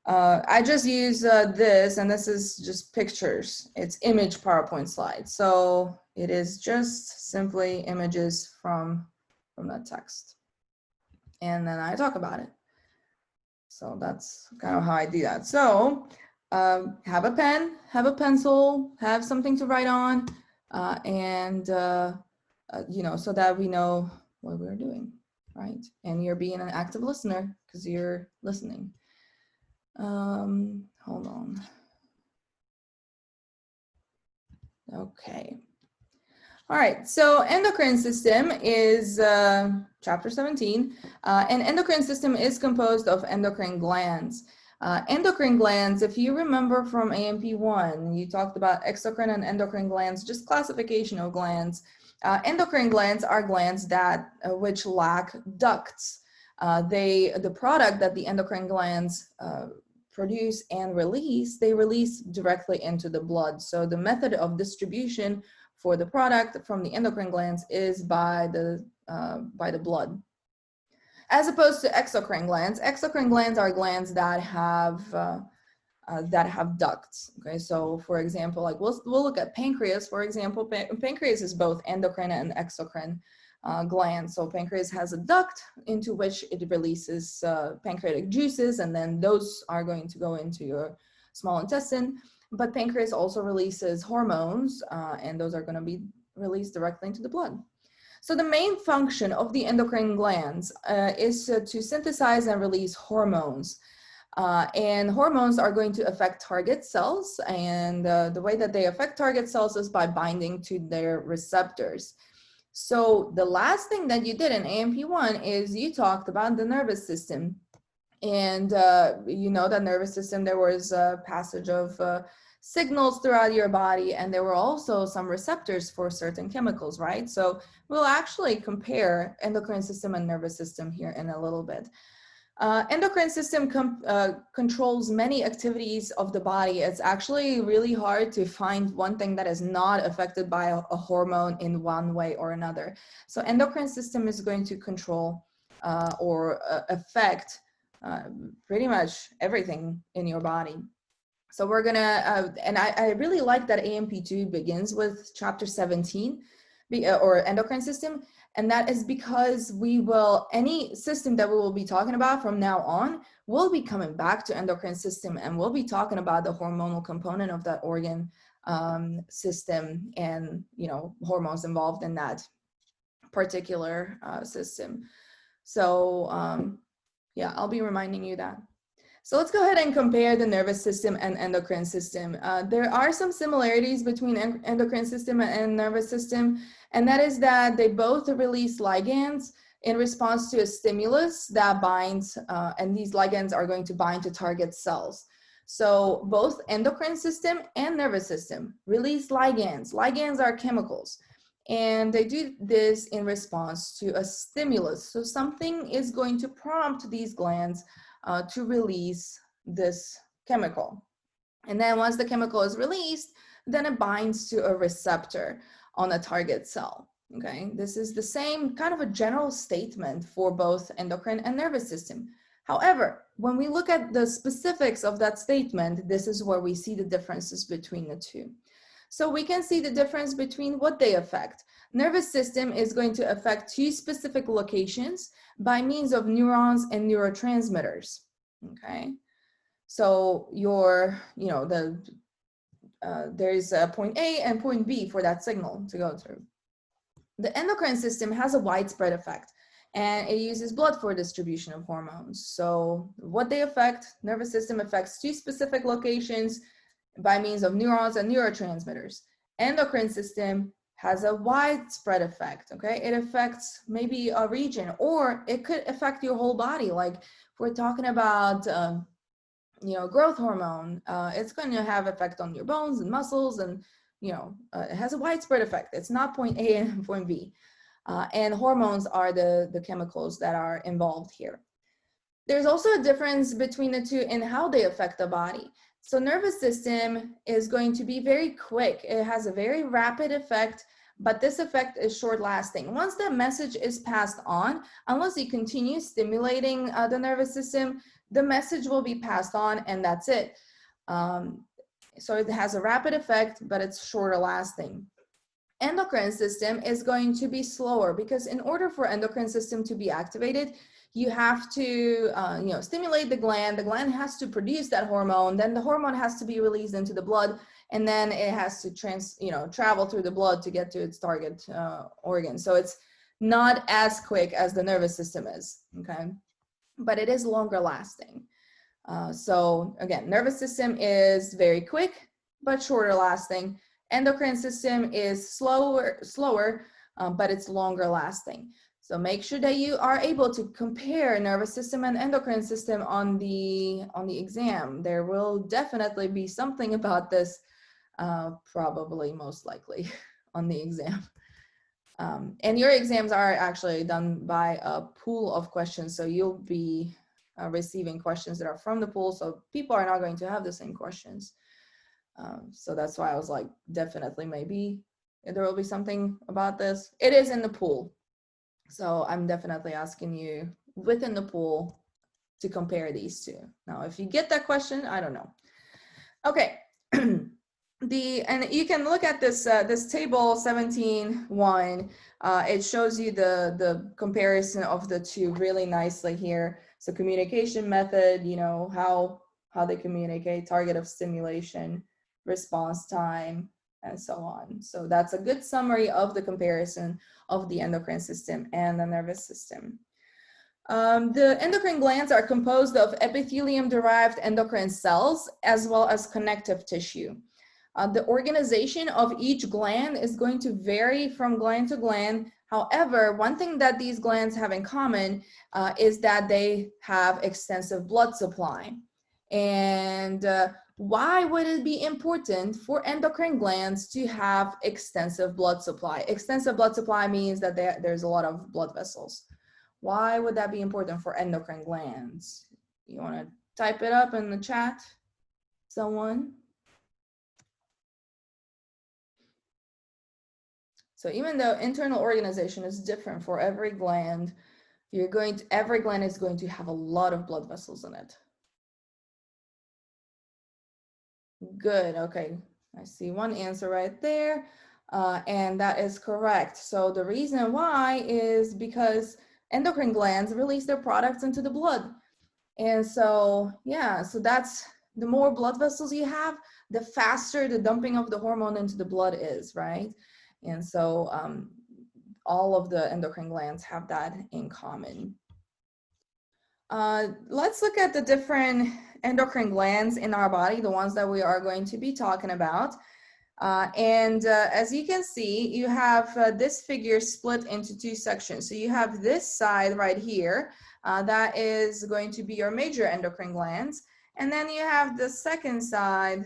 I just use this, and this is just pictures. It's image PowerPoint slides. So it is just simply images from that text. And then I talk about it. So that's kind of how I do that. So have a pen, have a pencil, have something to write on, and so that we know what we're doing, right? And you're being an active listener because you're listening. Hold on. Okay. All right, so endocrine system is chapter 17, and endocrine system is composed of endocrine glands. Endocrine glands, if you remember from AMP1, you talked about exocrine and endocrine glands, just classification of glands. Endocrine glands are glands that which lack ducts. The product that the endocrine glands produce and release, they release directly into the blood. So the method of distribution for the product from the endocrine glands is by the blood, as opposed to exocrine glands. Exocrine glands are glands that have ducts. Okay, so for example, like we'll look at pancreas. For example, pancreas is both endocrine and exocrine gland. So pancreas has a duct into which it releases pancreatic juices, and then those are going to go into your small intestine. But pancreas also releases hormones, and those are going to be released directly into the blood. So the main function of the endocrine glands is to synthesize and release hormones. And hormones are going to affect target cells, and the way that they affect target cells is by binding to their receptors. So the last thing that you did in AMP1 is you talked about the nervous system. And that nervous system, there was a passage of signals throughout your body, and there were also some receptors for certain chemicals, right? So we'll actually compare endocrine system and nervous system here in a little bit. Endocrine system controls many activities of the body. It's actually really hard to find one thing that is not affected by a hormone in one way or another. So endocrine system is going to control or affect pretty much everything in your body. So we're gonna, and I really like that AMP2 begins with chapter 17, or endocrine system, and that is because any system that we will be talking about from now on, we'll be coming back to endocrine system, and we'll be talking about the hormonal component of that organ system, and hormones involved in that particular system. So yeah, I'll be reminding you that. So let's go ahead and compare the nervous system and endocrine system. There are some similarities between endocrine system and nervous system, and that is that they both release ligands in response to a stimulus that binds, and these ligands are going to bind to target cells. So both endocrine system and nervous system release ligands. Ligands are chemicals, and they do this in response to a stimulus. So something is going to prompt these glands to release this chemical. And then once the chemical is released, then it binds to a receptor on a target cell. Okay, this is the same kind of a general statement for both endocrine and nervous system. However, when we look at the specifics of that statement, this is where we see the differences between the two. So we can see the difference between what they affect. Nervous system is going to affect two specific locations by means of neurons and neurotransmitters. Okay, so the there's a point A and point B for that signal to go through. The endocrine system has a widespread effect, and it uses blood for distribution of hormones. So what they affect, nervous system affects 2 specific locations by means of neurons and neurotransmitters. Endocrine system has a widespread effect, okay? It affects maybe a region, or it could affect your whole body. Like if we're talking about, growth hormone, it's going to have effect on your bones and muscles, and, it has a widespread effect. It's not point A and point B. And hormones are the chemicals that are involved here. There's also a difference between the two in how they affect the body. So nervous system is going to be very quick. It has a very rapid effect, but this effect is short lasting. Once that message is passed on, unless you continue stimulating the nervous system, the message will be passed on and that's it. So it has a rapid effect, but it's shorter lasting. Endocrine system is going to be slower, because in order for endocrine system to be activated, you have to stimulate the gland. The gland has to produce that hormone, then the hormone has to be released into the blood, and then it has to travel through the blood to get to its target organ. So it's not as quick as the nervous system is, okay? But it is longer lasting. So again, nervous system is very quick, but shorter lasting. Endocrine system is slower, but it's longer lasting. So make sure that you are able to compare nervous system and endocrine system on the exam. There will definitely be something about this, probably most likely on the exam. And your exams are actually done by a pool of questions, so you'll be receiving questions that are from the pool, so people are not going to have the same questions. So that's why I was like, definitely maybe there will be something about this. It is in the pool, so I'm definitely asking you within the pool to compare these two. Now, if you get that question, I don't know. Okay. And you can look at this this table 17.1. It shows you the comparison of the two really nicely here. So communication method, how they communicate, target of stimulation, response time, and so on. So that's a good summary of the comparison of the endocrine system and the nervous system. The endocrine glands are composed of epithelium-derived endocrine cells as well as connective tissue. The organization of each gland is going to vary from gland to gland. However, one thing that these glands have in common is that they have extensive blood supply. And why would it be important for endocrine glands to have extensive blood supply? Extensive blood supply means that there's a lot of blood vessels. Why would that be important for endocrine glands? You want to type it up in the chat, someone? So even though internal organization is different for every gland, every gland is going to have a lot of blood vessels in it. Good, okay. I see one answer right there, and that is correct. So the reason why is because endocrine glands release their products into the blood. And so, yeah, so that's, the more blood vessels you have, the faster the dumping of the hormone into the blood is, right? And so all of the endocrine glands have that in common. Let's look at the different endocrine glands in our body, the ones that we are going to be talking about. As you can see, you have this figure split into 2 sections. So you have this side right here, that is going to be your major endocrine glands. And then you have the second side,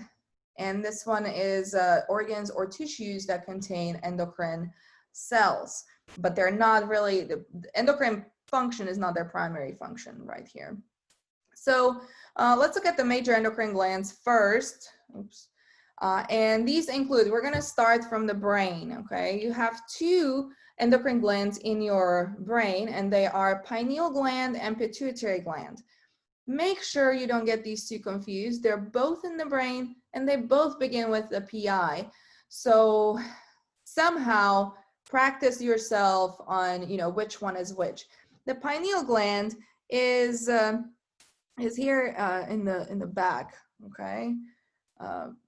and this one is organs or tissues that contain endocrine cells, but they're not really, the endocrine function is not their primary function right here. So let's look at the major endocrine glands first. Oops. And these include, we're going to start from the brain, okay? You have 2 endocrine glands in your brain, and they are pineal gland and pituitary gland. Make sure you don't get these 2 confused. They're both in the brain, and they both begin with the PI. So somehow practice yourself on, which one is which. The pineal gland is here in the back, okay?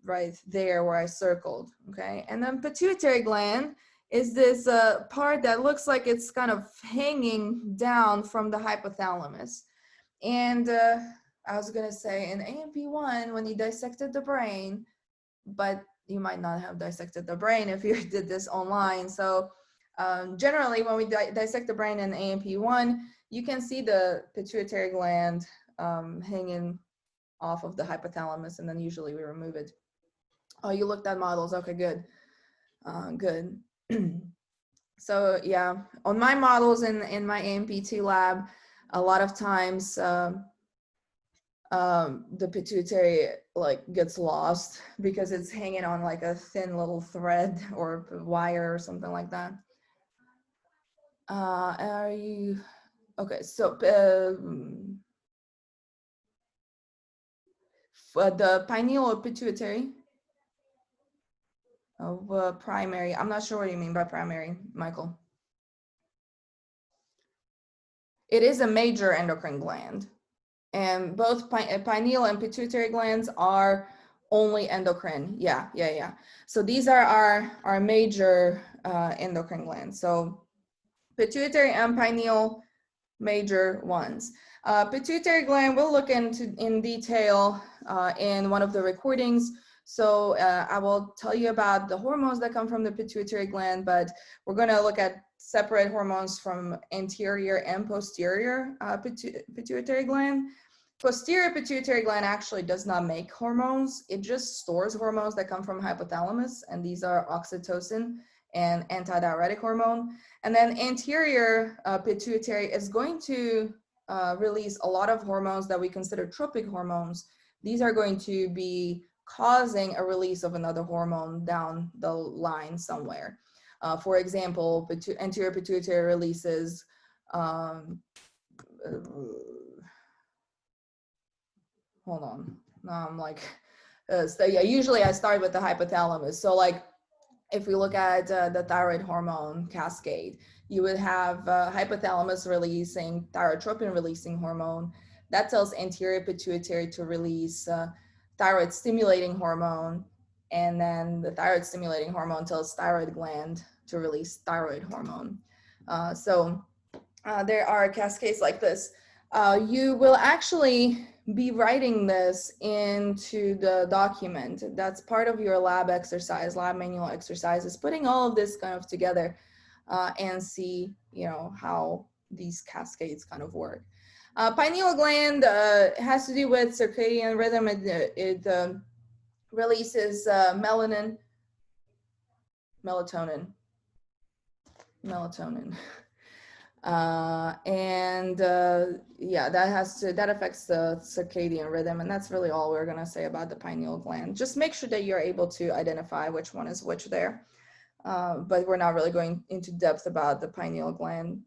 right there where I circled, okay? And then pituitary gland is this part that looks like it's kind of hanging down from the hypothalamus. And I was gonna say in AMP1, when you dissected the brain, but you might not have dissected the brain if you did this online. So generally, when we dissect the brain in AMP1, you can see the pituitary gland hanging off of the hypothalamus, and then usually we remove it. Oh, you looked at models. Okay, good. Good. So yeah, on my models in my AMP2 lab, a lot of times the pituitary like gets lost because it's hanging on like a thin little thread or wire or something like that. Are you okay? So for the pineal or pituitary of primary, I'm not sure what you mean by primary, Michael. It is a major endocrine gland, and both pineal and pituitary glands are only endocrine. Yeah. So these are our major endocrine glands. So pituitary and pineal, major ones. Pituitary gland, we'll look into in detail in one of the recordings. So I will tell you about the hormones that come from the pituitary gland, but we're going to look at separate hormones from anterior and posterior pituitary gland. Posterior pituitary gland actually does not make hormones. It just stores hormones that come from hypothalamus, and these are oxytocin and antidiuretic hormone. And then anterior pituitary is going to release a lot of hormones that we consider tropic hormones. These are going to be causing a release of another hormone down the line somewhere. For example, anterior pituitary releases hold on. Now I'm like, so yeah, usually I start with the hypothalamus. So like, if we look at the thyroid hormone cascade, you would have hypothalamus releasing thyrotropin releasing hormone. That tells anterior pituitary to release thyroid stimulating hormone. And then the thyroid stimulating hormone tells thyroid gland to release thyroid hormone. So there are cascades like this. You will actually be writing this into the document. That's part of your lab exercise, lab manual exercises, putting all of this kind of together and see, you know, how these cascades kind of work. Pineal gland has to do with circadian rhythm. It releases melatonin. Yeah, that affects the circadian rhythm, and that's really all we're going to say about the pineal gland. Just make sure that you're able to identify which one is which there, but we're not really going into depth about the pineal gland.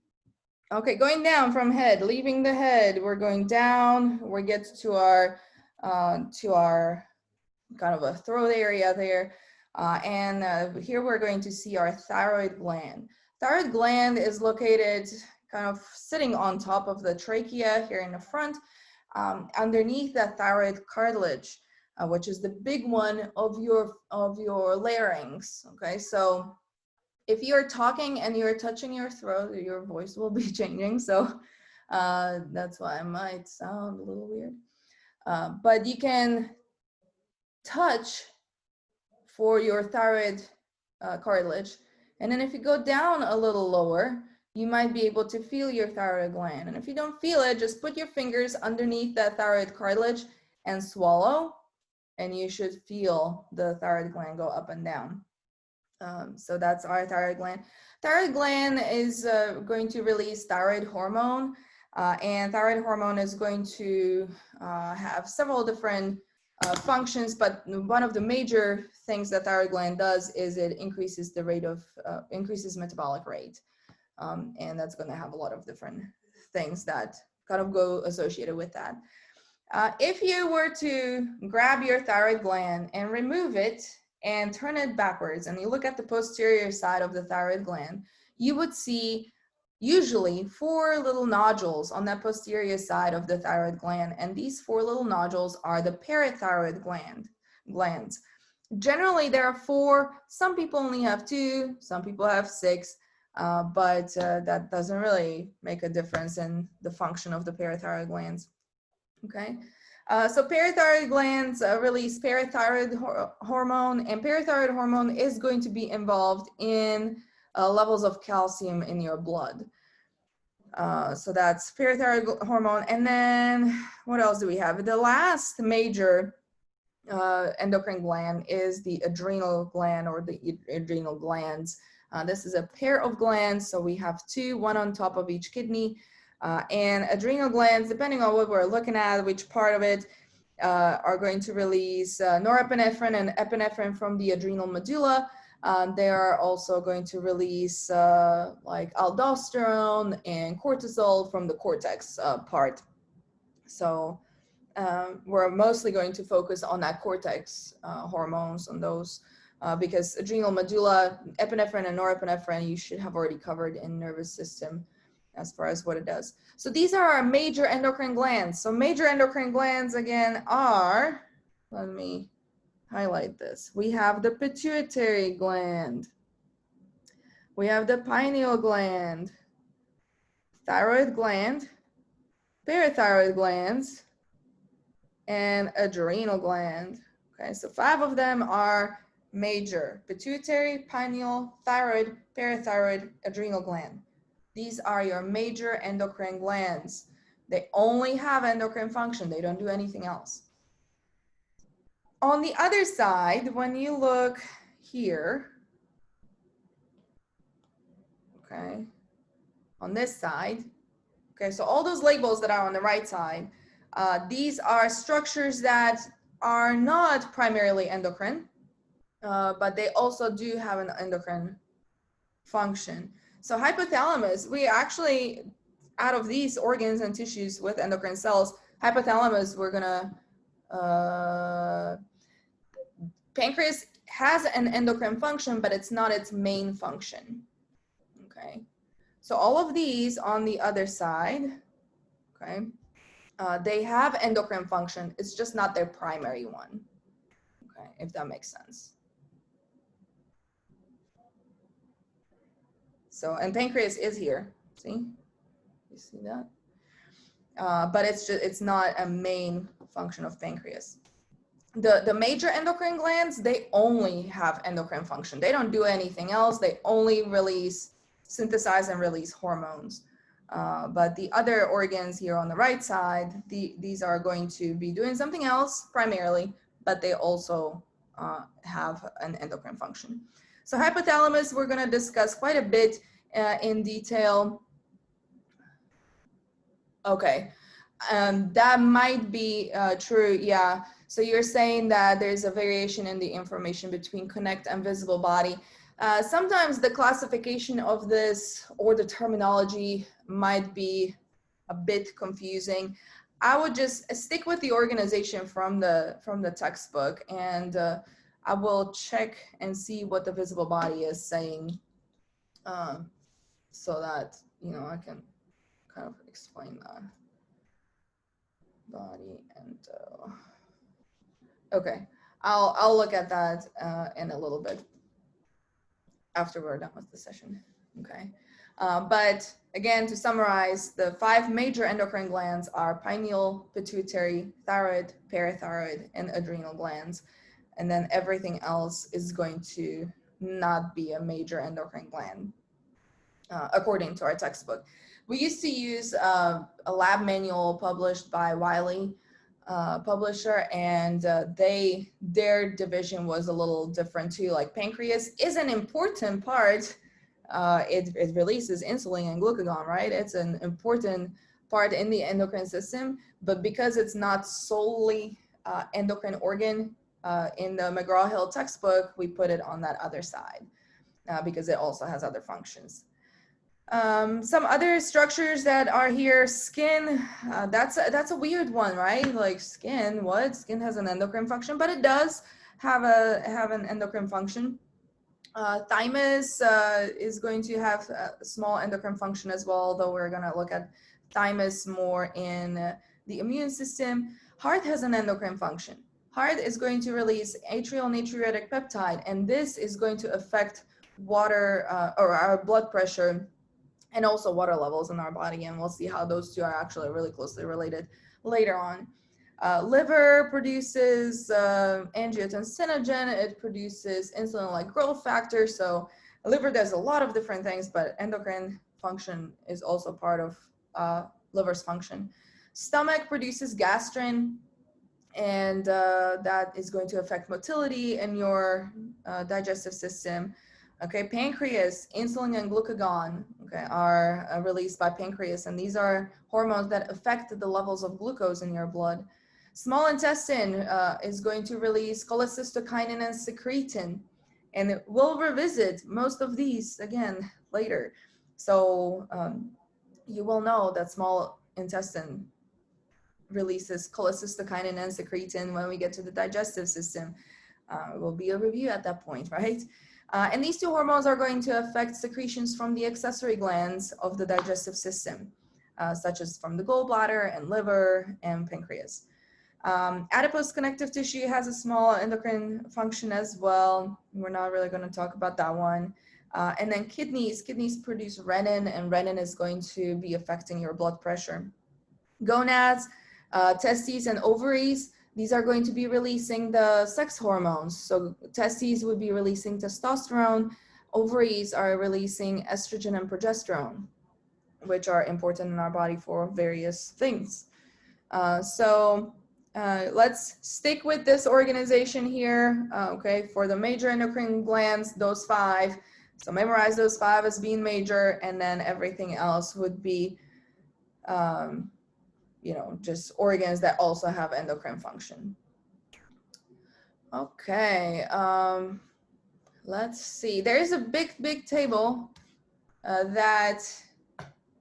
Okay, going down from head, leaving the head, we're going down. We get to our kind of a throat area there. Here we're going to see our thyroid gland. Thyroid gland is located kind of sitting on top of the trachea here in the front, underneath that thyroid cartilage, which is the big one of your larynx. Okay, so if you're talking and you're touching your throat, your voice will be changing. So that's why it might sound a little weird. But you can touch for your thyroid cartilage. And then if you go down a little lower, you might be able to feel your thyroid gland. And if you don't feel it, just put your fingers underneath that thyroid cartilage and swallow, and you should feel the thyroid gland go up and down. So that's our thyroid gland. Thyroid gland is going to release thyroid hormone, and thyroid hormone is going to have several different functions, but one of the major things that thyroid gland does is it increases the rate of, increases metabolic rate. And that's going to have a lot of different things that kind of go associated with that. If you were to grab your thyroid gland and remove it and turn it backwards, and you look at the posterior side of the thyroid gland, you would see usually 4 little nodules on that posterior side of the thyroid gland. And these 4 little nodules are the parathyroid gland. glands. Generally, there are 4. Some people only have 2, some people have 6, but that doesn't really make a difference in the function of the parathyroid glands. Okay, so parathyroid glands release parathyroid hormone, and parathyroid hormone is going to be involved in levels of calcium in your blood. So that's parathyroid hormone. And then what else do we have? The last major endocrine gland is the adrenal gland, or the adrenal glands. This is a pair of glands, so we have 2, one on top of each kidney. And adrenal glands, depending on what we're looking at, which part of it, are going to release norepinephrine and epinephrine from the adrenal medulla. They are also going to release like aldosterone and cortisol from the cortex part. So we're mostly going to focus on that cortex hormones, on those, because adrenal medulla, epinephrine and norepinephrine, you should have already covered in nervous system as far as what it does. So these are our major endocrine glands. So major endocrine glands, again, are, let me highlight this. We have the pituitary gland. We have the pineal gland, thyroid gland, parathyroid glands, and adrenal gland. Okay, so 5 of them are major: pituitary, pineal, thyroid, parathyroid, adrenal gland. These are your major endocrine glands. They only have endocrine function. They don't do anything else. On the other side, when you look here, okay, on this side, okay, so all those labels that are on the right side, these are structures that are not primarily endocrine, but they also do have an endocrine function. So hypothalamus, we actually, out of these organs and tissues with endocrine cells, hypothalamus, we're gonna, pancreas has an endocrine function, but it's not its main function. Okay, so all of these on the other side, okay, they have endocrine function. It's just not their primary one. Okay, if that makes sense. So, and pancreas is here. See, you see that? But it's not a main function of pancreas. The major endocrine glands, they only have endocrine function. They don't do anything else. They only synthesize and release hormones. But the other organs here on the right side, these are going to be doing something else primarily, but they also have an endocrine function. So hypothalamus, we're going to discuss quite a bit in detail. Okay, that might be true, yeah. So you're saying that there's a variation in the information between connect and visible body. Sometimes the classification of this or the terminology might be a bit confusing. I would just stick with the organization from the textbook, and I will check and see what the visible body is saying, so that, you know, I can kind of explain that. Body and okay, I'll look at that in a little bit after we're done with the session. Okay, but again, to summarize, the 5 major endocrine glands are pineal, pituitary, thyroid, parathyroid, and adrenal glands, and then everything else is going to not be a major endocrine gland, according to our textbook. We used to use a lab manual published by Wiley publisher, and their division was a little different too. Like pancreas is an important part. It releases insulin and glucagon, right? It's an important part in the endocrine system, but because it's not solely endocrine organ, in the McGraw-Hill textbook, we put it on that other side because it also has other functions. Some other structures that are here, skin, that's a weird one, right? Like skin, what? Skin has an endocrine function, but it does have an endocrine function. Thymus is going to have a small endocrine function as well, although we're going to look at thymus more in the immune system. Heart has an endocrine function. Heart is going to release atrial natriuretic peptide, and this is going to affect water or our blood pressure and also water levels in our body. And we'll see how those two are actually really closely related later on. Liver produces angiotensinogen. It produces insulin-like growth factor. So liver does a lot of different things, but endocrine function is also part of liver's function. Stomach produces gastrin, and that is going to affect motility in your digestive system. Okay, pancreas, insulin and glucagon, okay, are released by pancreas, and these are hormones that affect the levels of glucose in your blood. Small intestine is going to release cholecystokinin and secretin, and we'll revisit most of these again later. So you will know that small intestine releases cholecystokinin and secretin when we get to the digestive system. It will be a review at that point, right? And these two hormones are going to affect secretions from the accessory glands of the digestive system, such as from the gallbladder and liver and pancreas. Adipose connective tissue has a small endocrine function as well. We're not really going to talk about that one. And then kidneys produce renin, and renin is going to be affecting your blood pressure. Gonads, testes and ovaries, these are going to be releasing the sex hormones. So testes would be releasing testosterone, ovaries are releasing estrogen and progesterone, which are important in our body for various things. Let's stick with this organization here, okay, for the major endocrine glands, those 5. So memorize those 5 as being major, and then everything else would be just organs that also have endocrine function. Okay, let's see. There is a big table that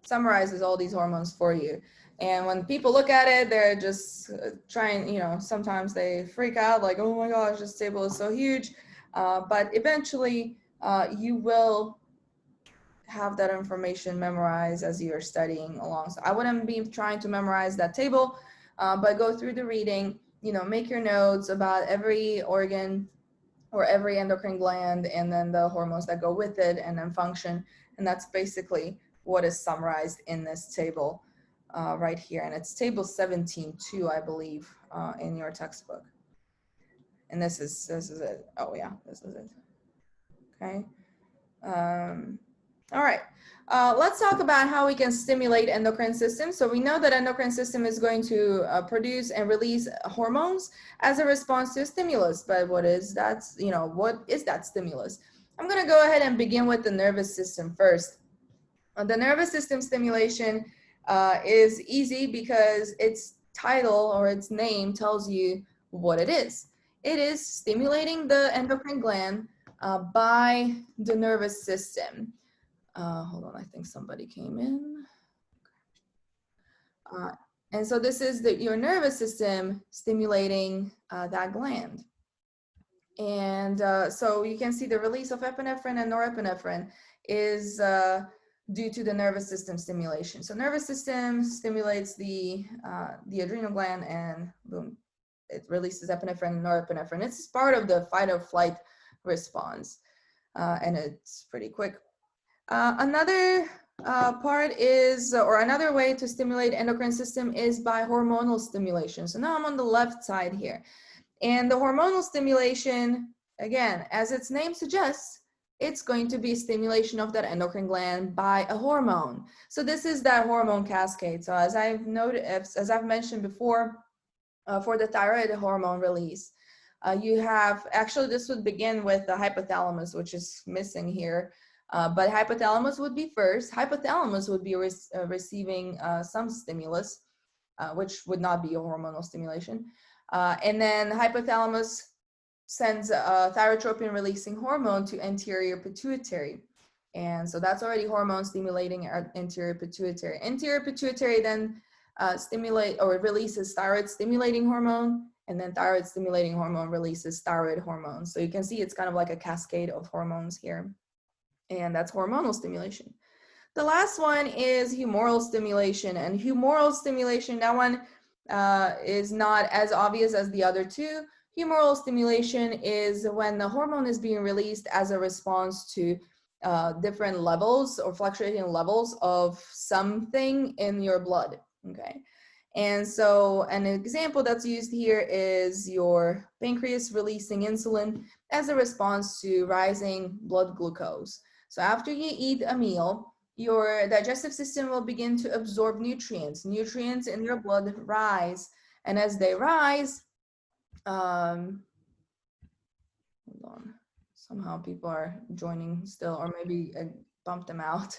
summarizes all these hormones for you. And when people look at it, they're just trying, sometimes they freak out like, oh my gosh, this table is so huge. But eventually you will have that information memorized as you're studying along. So I wouldn't be trying to memorize that table, but go through the reading, make your notes about every organ or every endocrine gland, and then the hormones that go with it, and then function. And that's basically what is summarized in this table right here. And it's table 17 too, I believe, in your textbook. And this is it. Oh yeah, this is it. Okay. All right, let's talk about how we can stimulate endocrine system. So we know that endocrine system is going to produce and release hormones as a response to a stimulus. But what is that? What is that stimulus? I'm going to go ahead and begin with the nervous system first. The nervous system stimulation is easy because its title or its name tells you what it is. It is stimulating the endocrine gland by the nervous system. Hold on, I think somebody came in. And so this is your nervous system stimulating that gland. And so you can see the release of epinephrine and norepinephrine is due to the nervous system stimulation. So nervous system stimulates the adrenal gland, and boom, it releases epinephrine and norepinephrine. It's part of the fight or flight response, and it's pretty quick. Another part is, or another way to stimulate endocrine system is by hormonal stimulation. So now I'm on the left side here. And the hormonal stimulation, again, as its name suggests, it's going to be stimulation of that endocrine gland by a hormone. So this is that hormone cascade. So as I've noted, as I've mentioned before, for the thyroid hormone release, you have, actually this would begin with the hypothalamus, which is missing here. But hypothalamus would be first. Hypothalamus would be receiving some stimulus, which would not be a hormonal stimulation. And then hypothalamus sends a thyrotropin releasing hormone to anterior pituitary. And so that's already hormone stimulating our anterior pituitary. Anterior pituitary then stimulate or releases thyroid stimulating hormone, and then thyroid stimulating hormone releases thyroid hormone. So you can see it's kind of like a cascade of hormones here. And that's hormonal stimulation. The last one is humoral stimulation, and humoral stimulation, that one is not as obvious as the other two. Humoral stimulation is when the hormone is being released as a response to different levels or fluctuating levels of something in your blood, okay? And so an example that's used here is your pancreas releasing insulin as a response to rising blood glucose. So after you eat a meal, your digestive system will begin to absorb nutrients. Nutrients in your blood rise, and as they rise, hold on, somehow people are joining still, or maybe I bumped them out.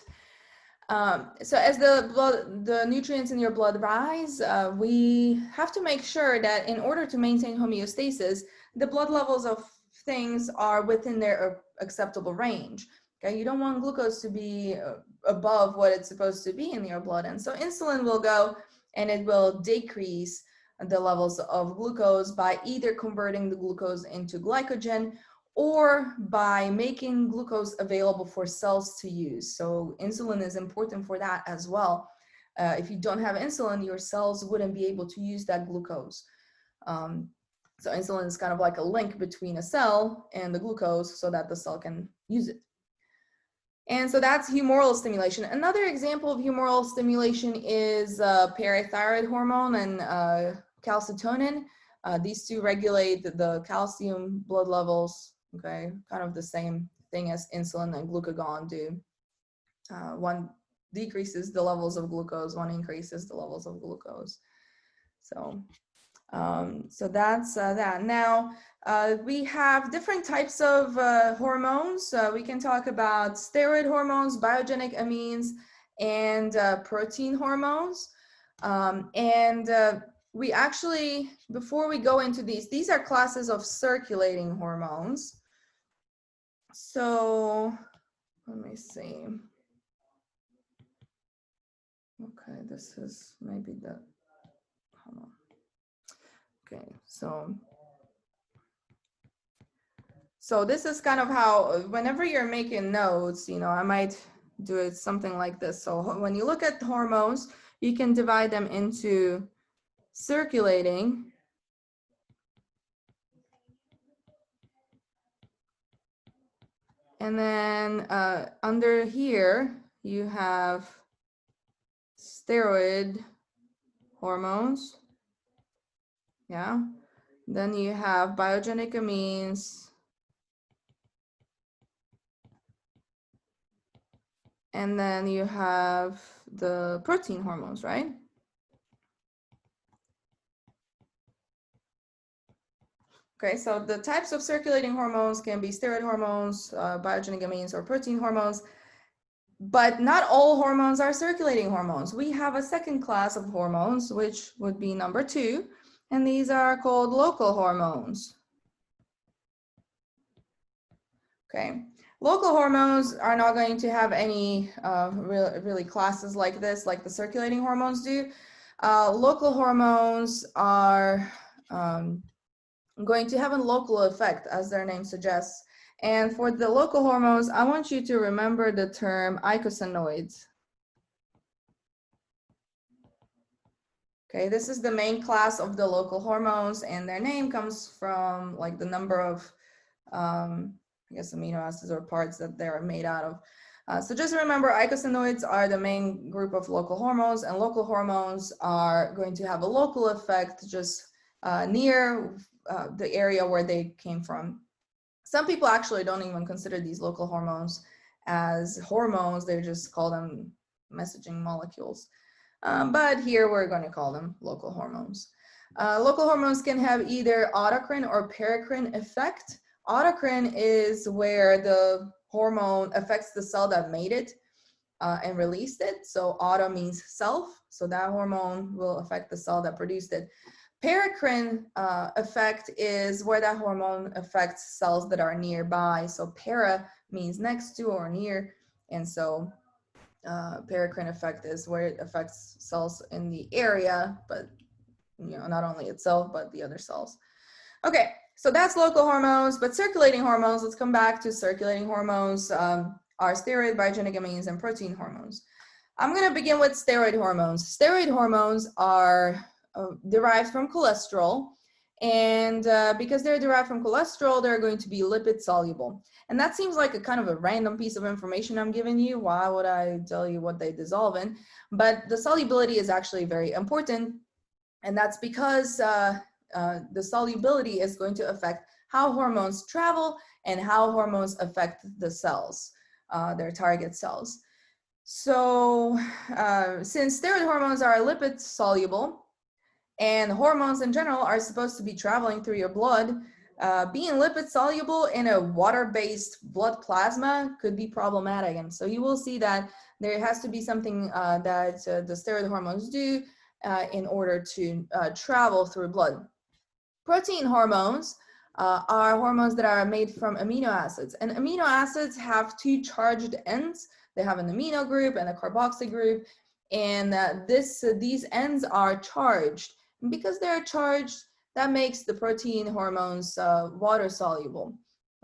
So as the nutrients in your blood rise, we have to make sure that in order to maintain homeostasis, the blood levels of things are within their acceptable range. Okay, you don't want glucose to be above what it's supposed to be in your blood, and so insulin will go and it will decrease the levels of glucose by either converting the glucose into glycogen or by making glucose available for cells to use. So insulin is important for that as well. If you don't have insulin, your cells wouldn't be able to use that glucose. So insulin is kind of like a link between a cell and the glucose so that the cell can use it. And so that's humoral stimulation. Another example of humoral stimulation is parathyroid hormone and calcitonin. These two regulate the calcium blood levels, okay? Kind of the same thing as insulin and glucagon do. One decreases the levels of glucose, one increases the levels of glucose. So that's that. Now, we have different types of hormones. We can talk about steroid hormones, biogenic amines, and protein hormones. We actually, before we go into these are classes of circulating hormones. So let me see. Okay, this is maybe the, hold on. Okay, so this is kind of how, whenever you're making notes, you know, I might do it something like this. So when you look at hormones, you can divide them into circulating and then under here you have steroid hormones. Yeah. Then you have biogenic amines. And then you have the protein hormones, right? Okay, so the types of circulating hormones can be steroid hormones, biogenic amines, or protein hormones, but not all hormones are circulating hormones. We have a second class of hormones, which would be number 2, and these are called local hormones. Okay, local hormones are not going to have any really classes like this, like the circulating hormones do. Local hormones are going to have a local effect, as their name suggests. And for the local hormones, I want you to remember the term eicosanoids. Okay, this is the main class of the local hormones, and their name comes from like the number of I guess amino acids or parts that they're made out of. So just remember, eicosanoids are the main group of local hormones, and local hormones are going to have a local effect just near the area where they came from. Some people actually don't even consider these local hormones as hormones, they just call them messaging molecules. But here we're going to call them local hormones. Local hormones can have either autocrine or paracrine effect. Autocrine is where the hormone affects the cell that made it and released it. So auto means self. So that hormone will affect the cell that produced it. Paracrine effect is where that hormone affects cells that are nearby. So para means next to or near. And so paracrine effect is where it affects cells in the area, but you know, not only itself, but the other cells. Okay, so that's local hormones, but circulating hormones, let's come back to circulating hormones, are steroid, biogenic amines, and protein hormones. I'm going to begin with steroid hormones. Steroid hormones are derived from cholesterol, And because they're derived from cholesterol, they're going to be lipid soluble. And that seems like a kind of a random piece of information I'm giving you. Why would I tell you what they dissolve in? But the solubility is actually very important. And that's because the solubility is going to affect how hormones travel and how hormones affect the cells, their target cells. So since steroid hormones are lipid soluble and hormones in general are supposed to be traveling through your blood, being lipid soluble in a water-based blood plasma could be problematic. And so you will see that there has to be something that the steroid hormones do in order to travel through blood. Protein hormones are hormones that are made from amino acids, and amino acids have two charged ends. They have an amino group and a carboxy group, and these ends are charged. And because they're charged, that makes the protein hormones water soluble.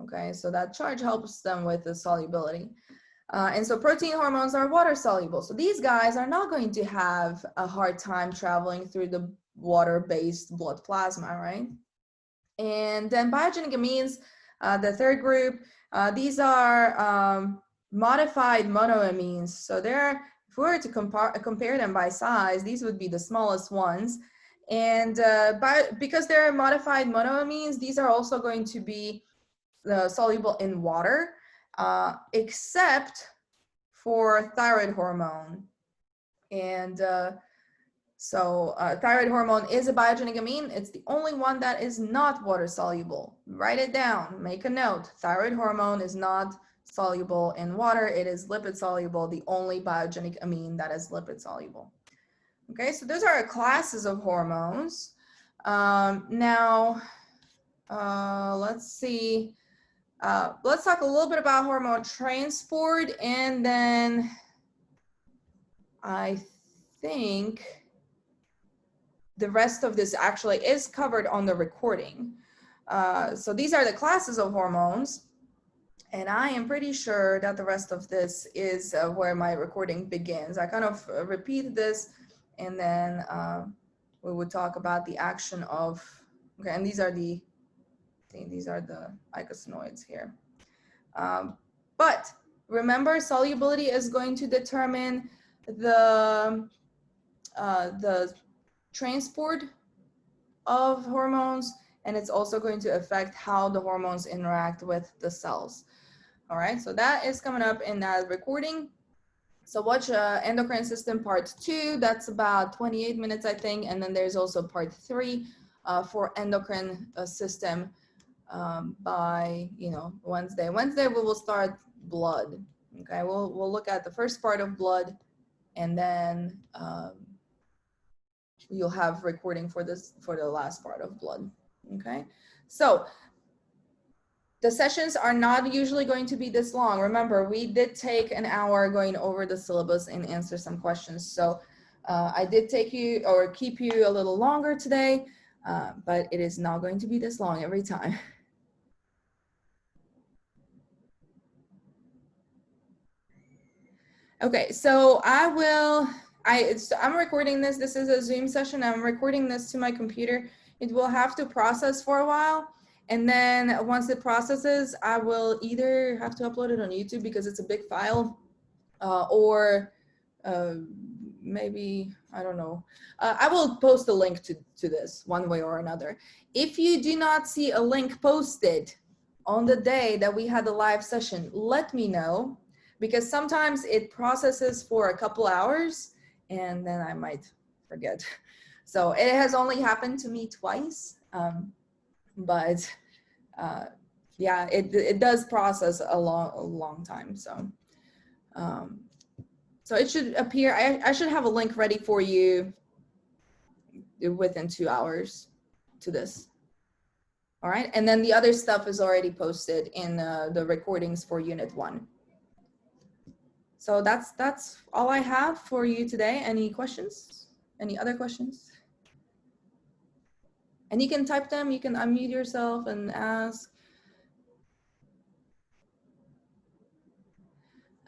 Okay, so that charge helps them with the solubility. And so protein hormones are water soluble. So these guys are not going to have a hard time traveling through the water-based blood plasma, right? And then biogenic amines, the third group, these are modified monoamines. So they're, if we were to compare them by size, these would be the smallest ones. And because they're modified monoamines, these are also going to be soluble in water, except for thyroid hormone. And so thyroid hormone is a biogenic amine. It's the only one that is not water soluble. Write it down, make a note. Thyroid hormone is not soluble in water. It is lipid soluble, the only biogenic amine that is lipid soluble. Okay, so those are classes of hormones. Now, let's see. Let's talk a little bit about hormone transport, and then I think the rest of this actually is covered on the recording. So these are the classes of hormones, and I am pretty sure that the rest of this is where my recording begins. I kind of repeat this, and then we would talk about the action of, okay, and these are the icosanoids here. But remember, solubility is going to determine the transport of hormones, and it's also going to affect how the hormones interact with the cells. All right, so that is coming up in that recording. So watch endocrine system part 2, that's about 28 minutes, I think, and then there's also part 3 for endocrine system by Wednesday. Wednesday we will start blood. Okay, we'll look at the first part of blood, and then you'll have recording for the last part of blood. Okay, so the sessions are not usually going to be this long. Remember, we did take an hour going over the syllabus and answer some questions. So I did take you or keep you a little longer today, but it is not going to be this long every time. Okay, so I'm recording this. This is a Zoom session. I'm recording this to my computer. It will have to process for a while. And then once it processes, I will either have to upload it on YouTube because it's a big file, or maybe, I don't know. I will post a link to this one way or another. If you do not see a link posted on the day that we had the live session, let me know, because sometimes it processes for a couple hours and then I might forget. So it has only happened to me twice. But yeah, it does process a long time. So so it should appear, I should have a link ready for you within 2 hours to this. All right, and then the other stuff is already posted in the recordings for Unit 1. So that's all I have for you today. Any questions? Any other questions? And you can type them, you can unmute yourself and ask.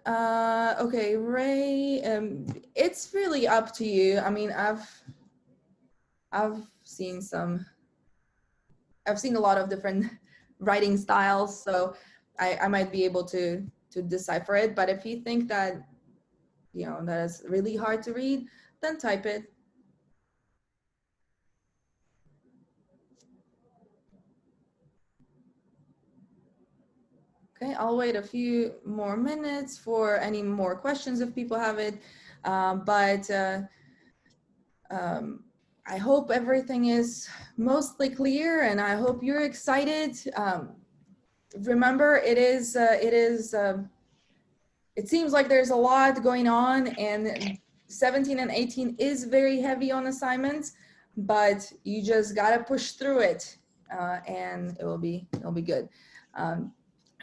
Okay, Ray, it's really up to you. I mean, I've seen some I've seen a lot of different writing styles, so I might be able to decipher it. But if you think that, you know, that is really hard to read, then type it. Okay, I'll wait a few more minutes for any more questions if people have it. I hope everything is mostly clear, and I hope you're excited. Remember, it seems like there's a lot going on, and 17 and 18 is very heavy on assignments, but you just gotta push through it, and it'll be good.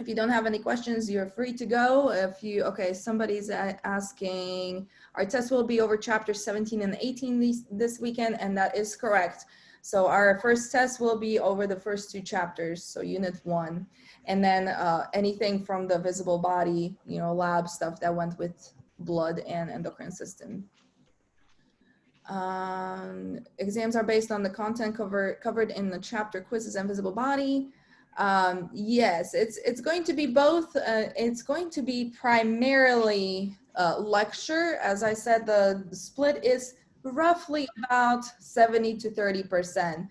If you don't have any questions, you're free to go. Okay, somebody's asking, our test will be over chapter 17 and 18 this weekend, and that is correct. So our first test will be over the first 2 chapters, so unit 1. And then anything from the visible body, you know, lab stuff that went with blood and endocrine system. Exams are based on the content covered in the chapter quizzes and visible body. Yes, it's going to be both. It's going to be primarily lecture. As I said, the split is roughly about 70 to 30%.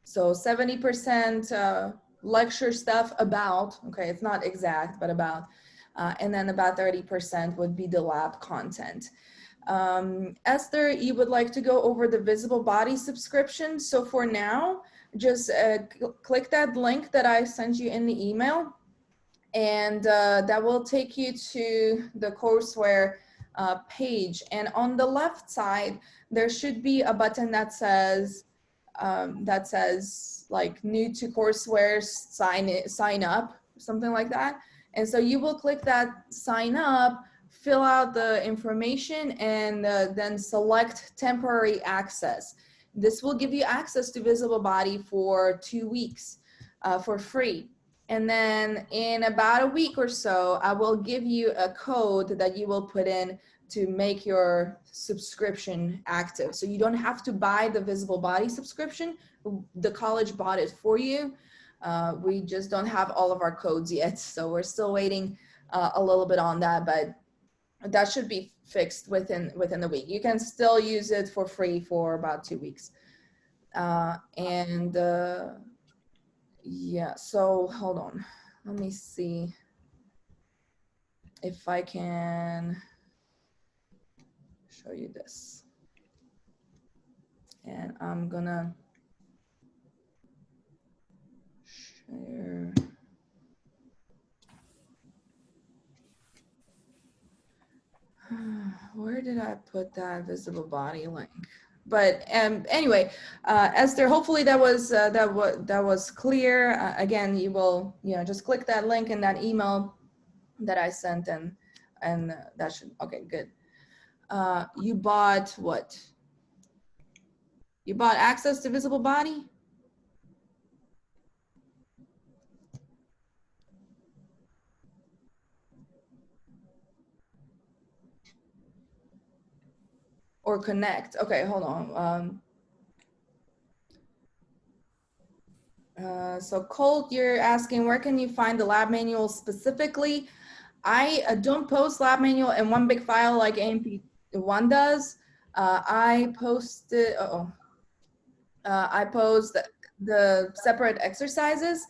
So 70% lecture stuff about, okay, it's not exact, but about, and then about 30% would be the lab content. Esther, you would like to go over the visible body subscription. So for now, just click that link that I sent you in the email, and that will take you to the courseware page. And on the left side, there should be a button that says like new to courseware, sign up, something like that. And so you will click that sign up, fill out the information, and then select temporary access. This will give you access to visible body for 2 weeks for free. And then in about a week or so, I will give you a code that you will put in to make your subscription active. So you don't have to buy the visible body subscription. The college bought it for you. We just don't have all of our codes yet. So we're still waiting a little bit on that, but that should be fixed within the week. You can still use it for free for about 2 weeks. Yeah, so hold on. Let me see if I can show you this. And I'm gonna share. Where did I put that visible body link? But anyway, Esther, hopefully that was clear. Again, you will, you know, just click that link in that email that I sent, and that should, okay, good. You bought what? You bought access to visible body? Or connect? Okay, hold on. So Colt, you're asking, where can you find the lab manual specifically? I don't post lab manual in one big file like AMP1 does. I post the separate exercises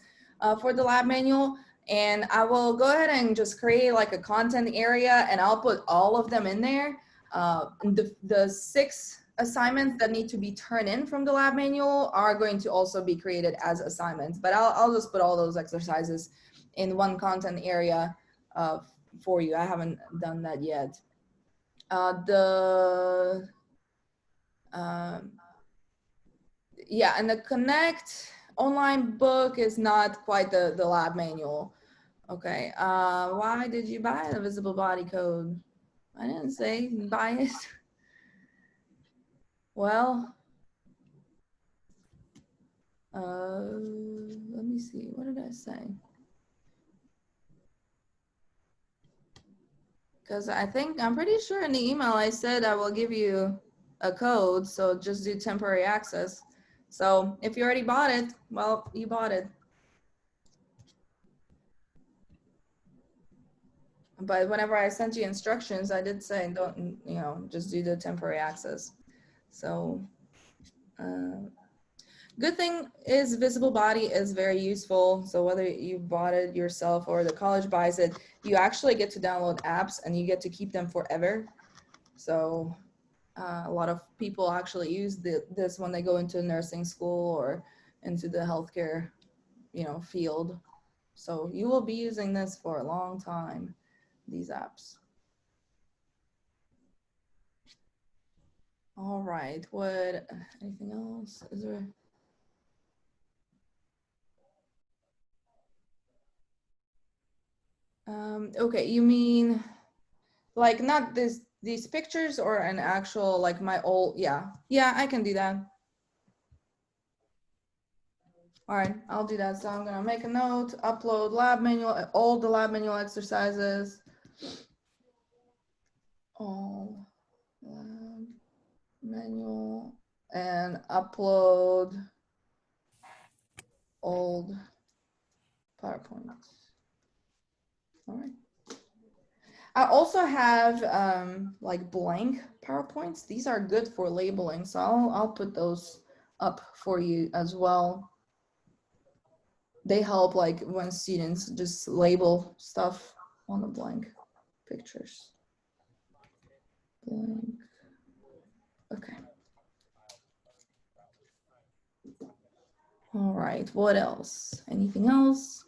for the lab manual, and I will go ahead and just create like a content area, and I'll put all of them in there. The 6 assignments that need to be turned in from the lab manual are going to also be created as assignments, but I'll just put all those exercises in one content area for you. I haven't done that yet. Yeah, and the Connect online book is not quite the lab manual. Okay, why did you buy the visible body code? I didn't say buy it. Well, let me see, what did I say? Because I'm pretty sure in the email I said I will give you a code, so just do temporary access. So if you already bought it, well, you bought it. But whenever I sent you instructions, I did say, don't, you know, just do the temporary access. So good thing is visible body is very useful. So whether you bought it yourself or the college buys it, you actually get to download apps and you get to keep them forever. So a lot of people actually use this when they go into nursing school or into the healthcare, you know, field. So you will be using this for a long time, these apps. All right, what, anything else? Is there? Okay, you mean like not these pictures or an actual like my old, yeah, I can do that. All right, I'll do that. So I'm gonna make a note, upload lab manual, all the lab manual exercises, all lab manual, and upload old PowerPoints. All right. I also have like blank PowerPoints. These are good for labeling, so I'll put those up for you as well. They help like when students just label stuff on the blank pictures. Blank. Okay. All right, what else? Anything else?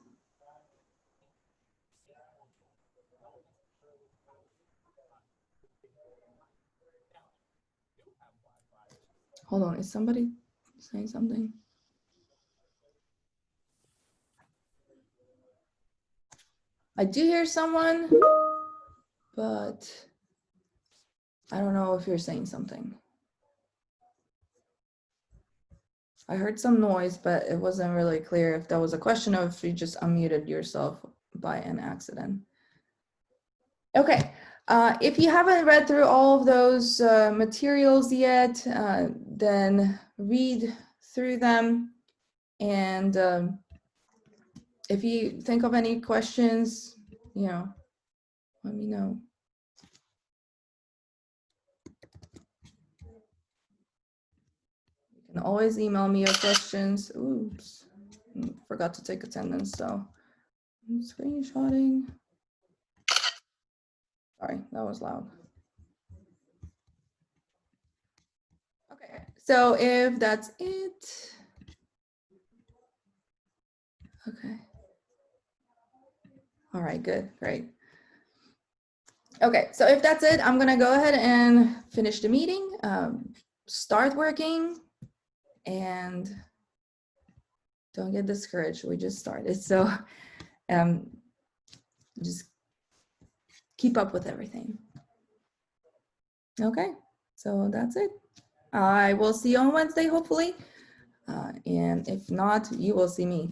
Hold on, is somebody saying something? I do hear someone, but I don't know if you're saying something. I heard some noise, but it wasn't really clear if that was a question or if you just unmuted yourself by an accident. Okay, if you haven't read through all of those materials yet, then read through them. And if you think of any questions, you know, let me know. You can always email me your questions. Oops, forgot to take attendance, so I'm screenshotting. Sorry, that was loud. Okay, so if that's it, okay. All right, good, great. Okay, so if that's it, I'm gonna go ahead and finish the meeting, start working, and don't get discouraged. We just started, so just keep up with everything. Okay, so that's it. I will see you on Wednesday, hopefully. And if not, you will see me.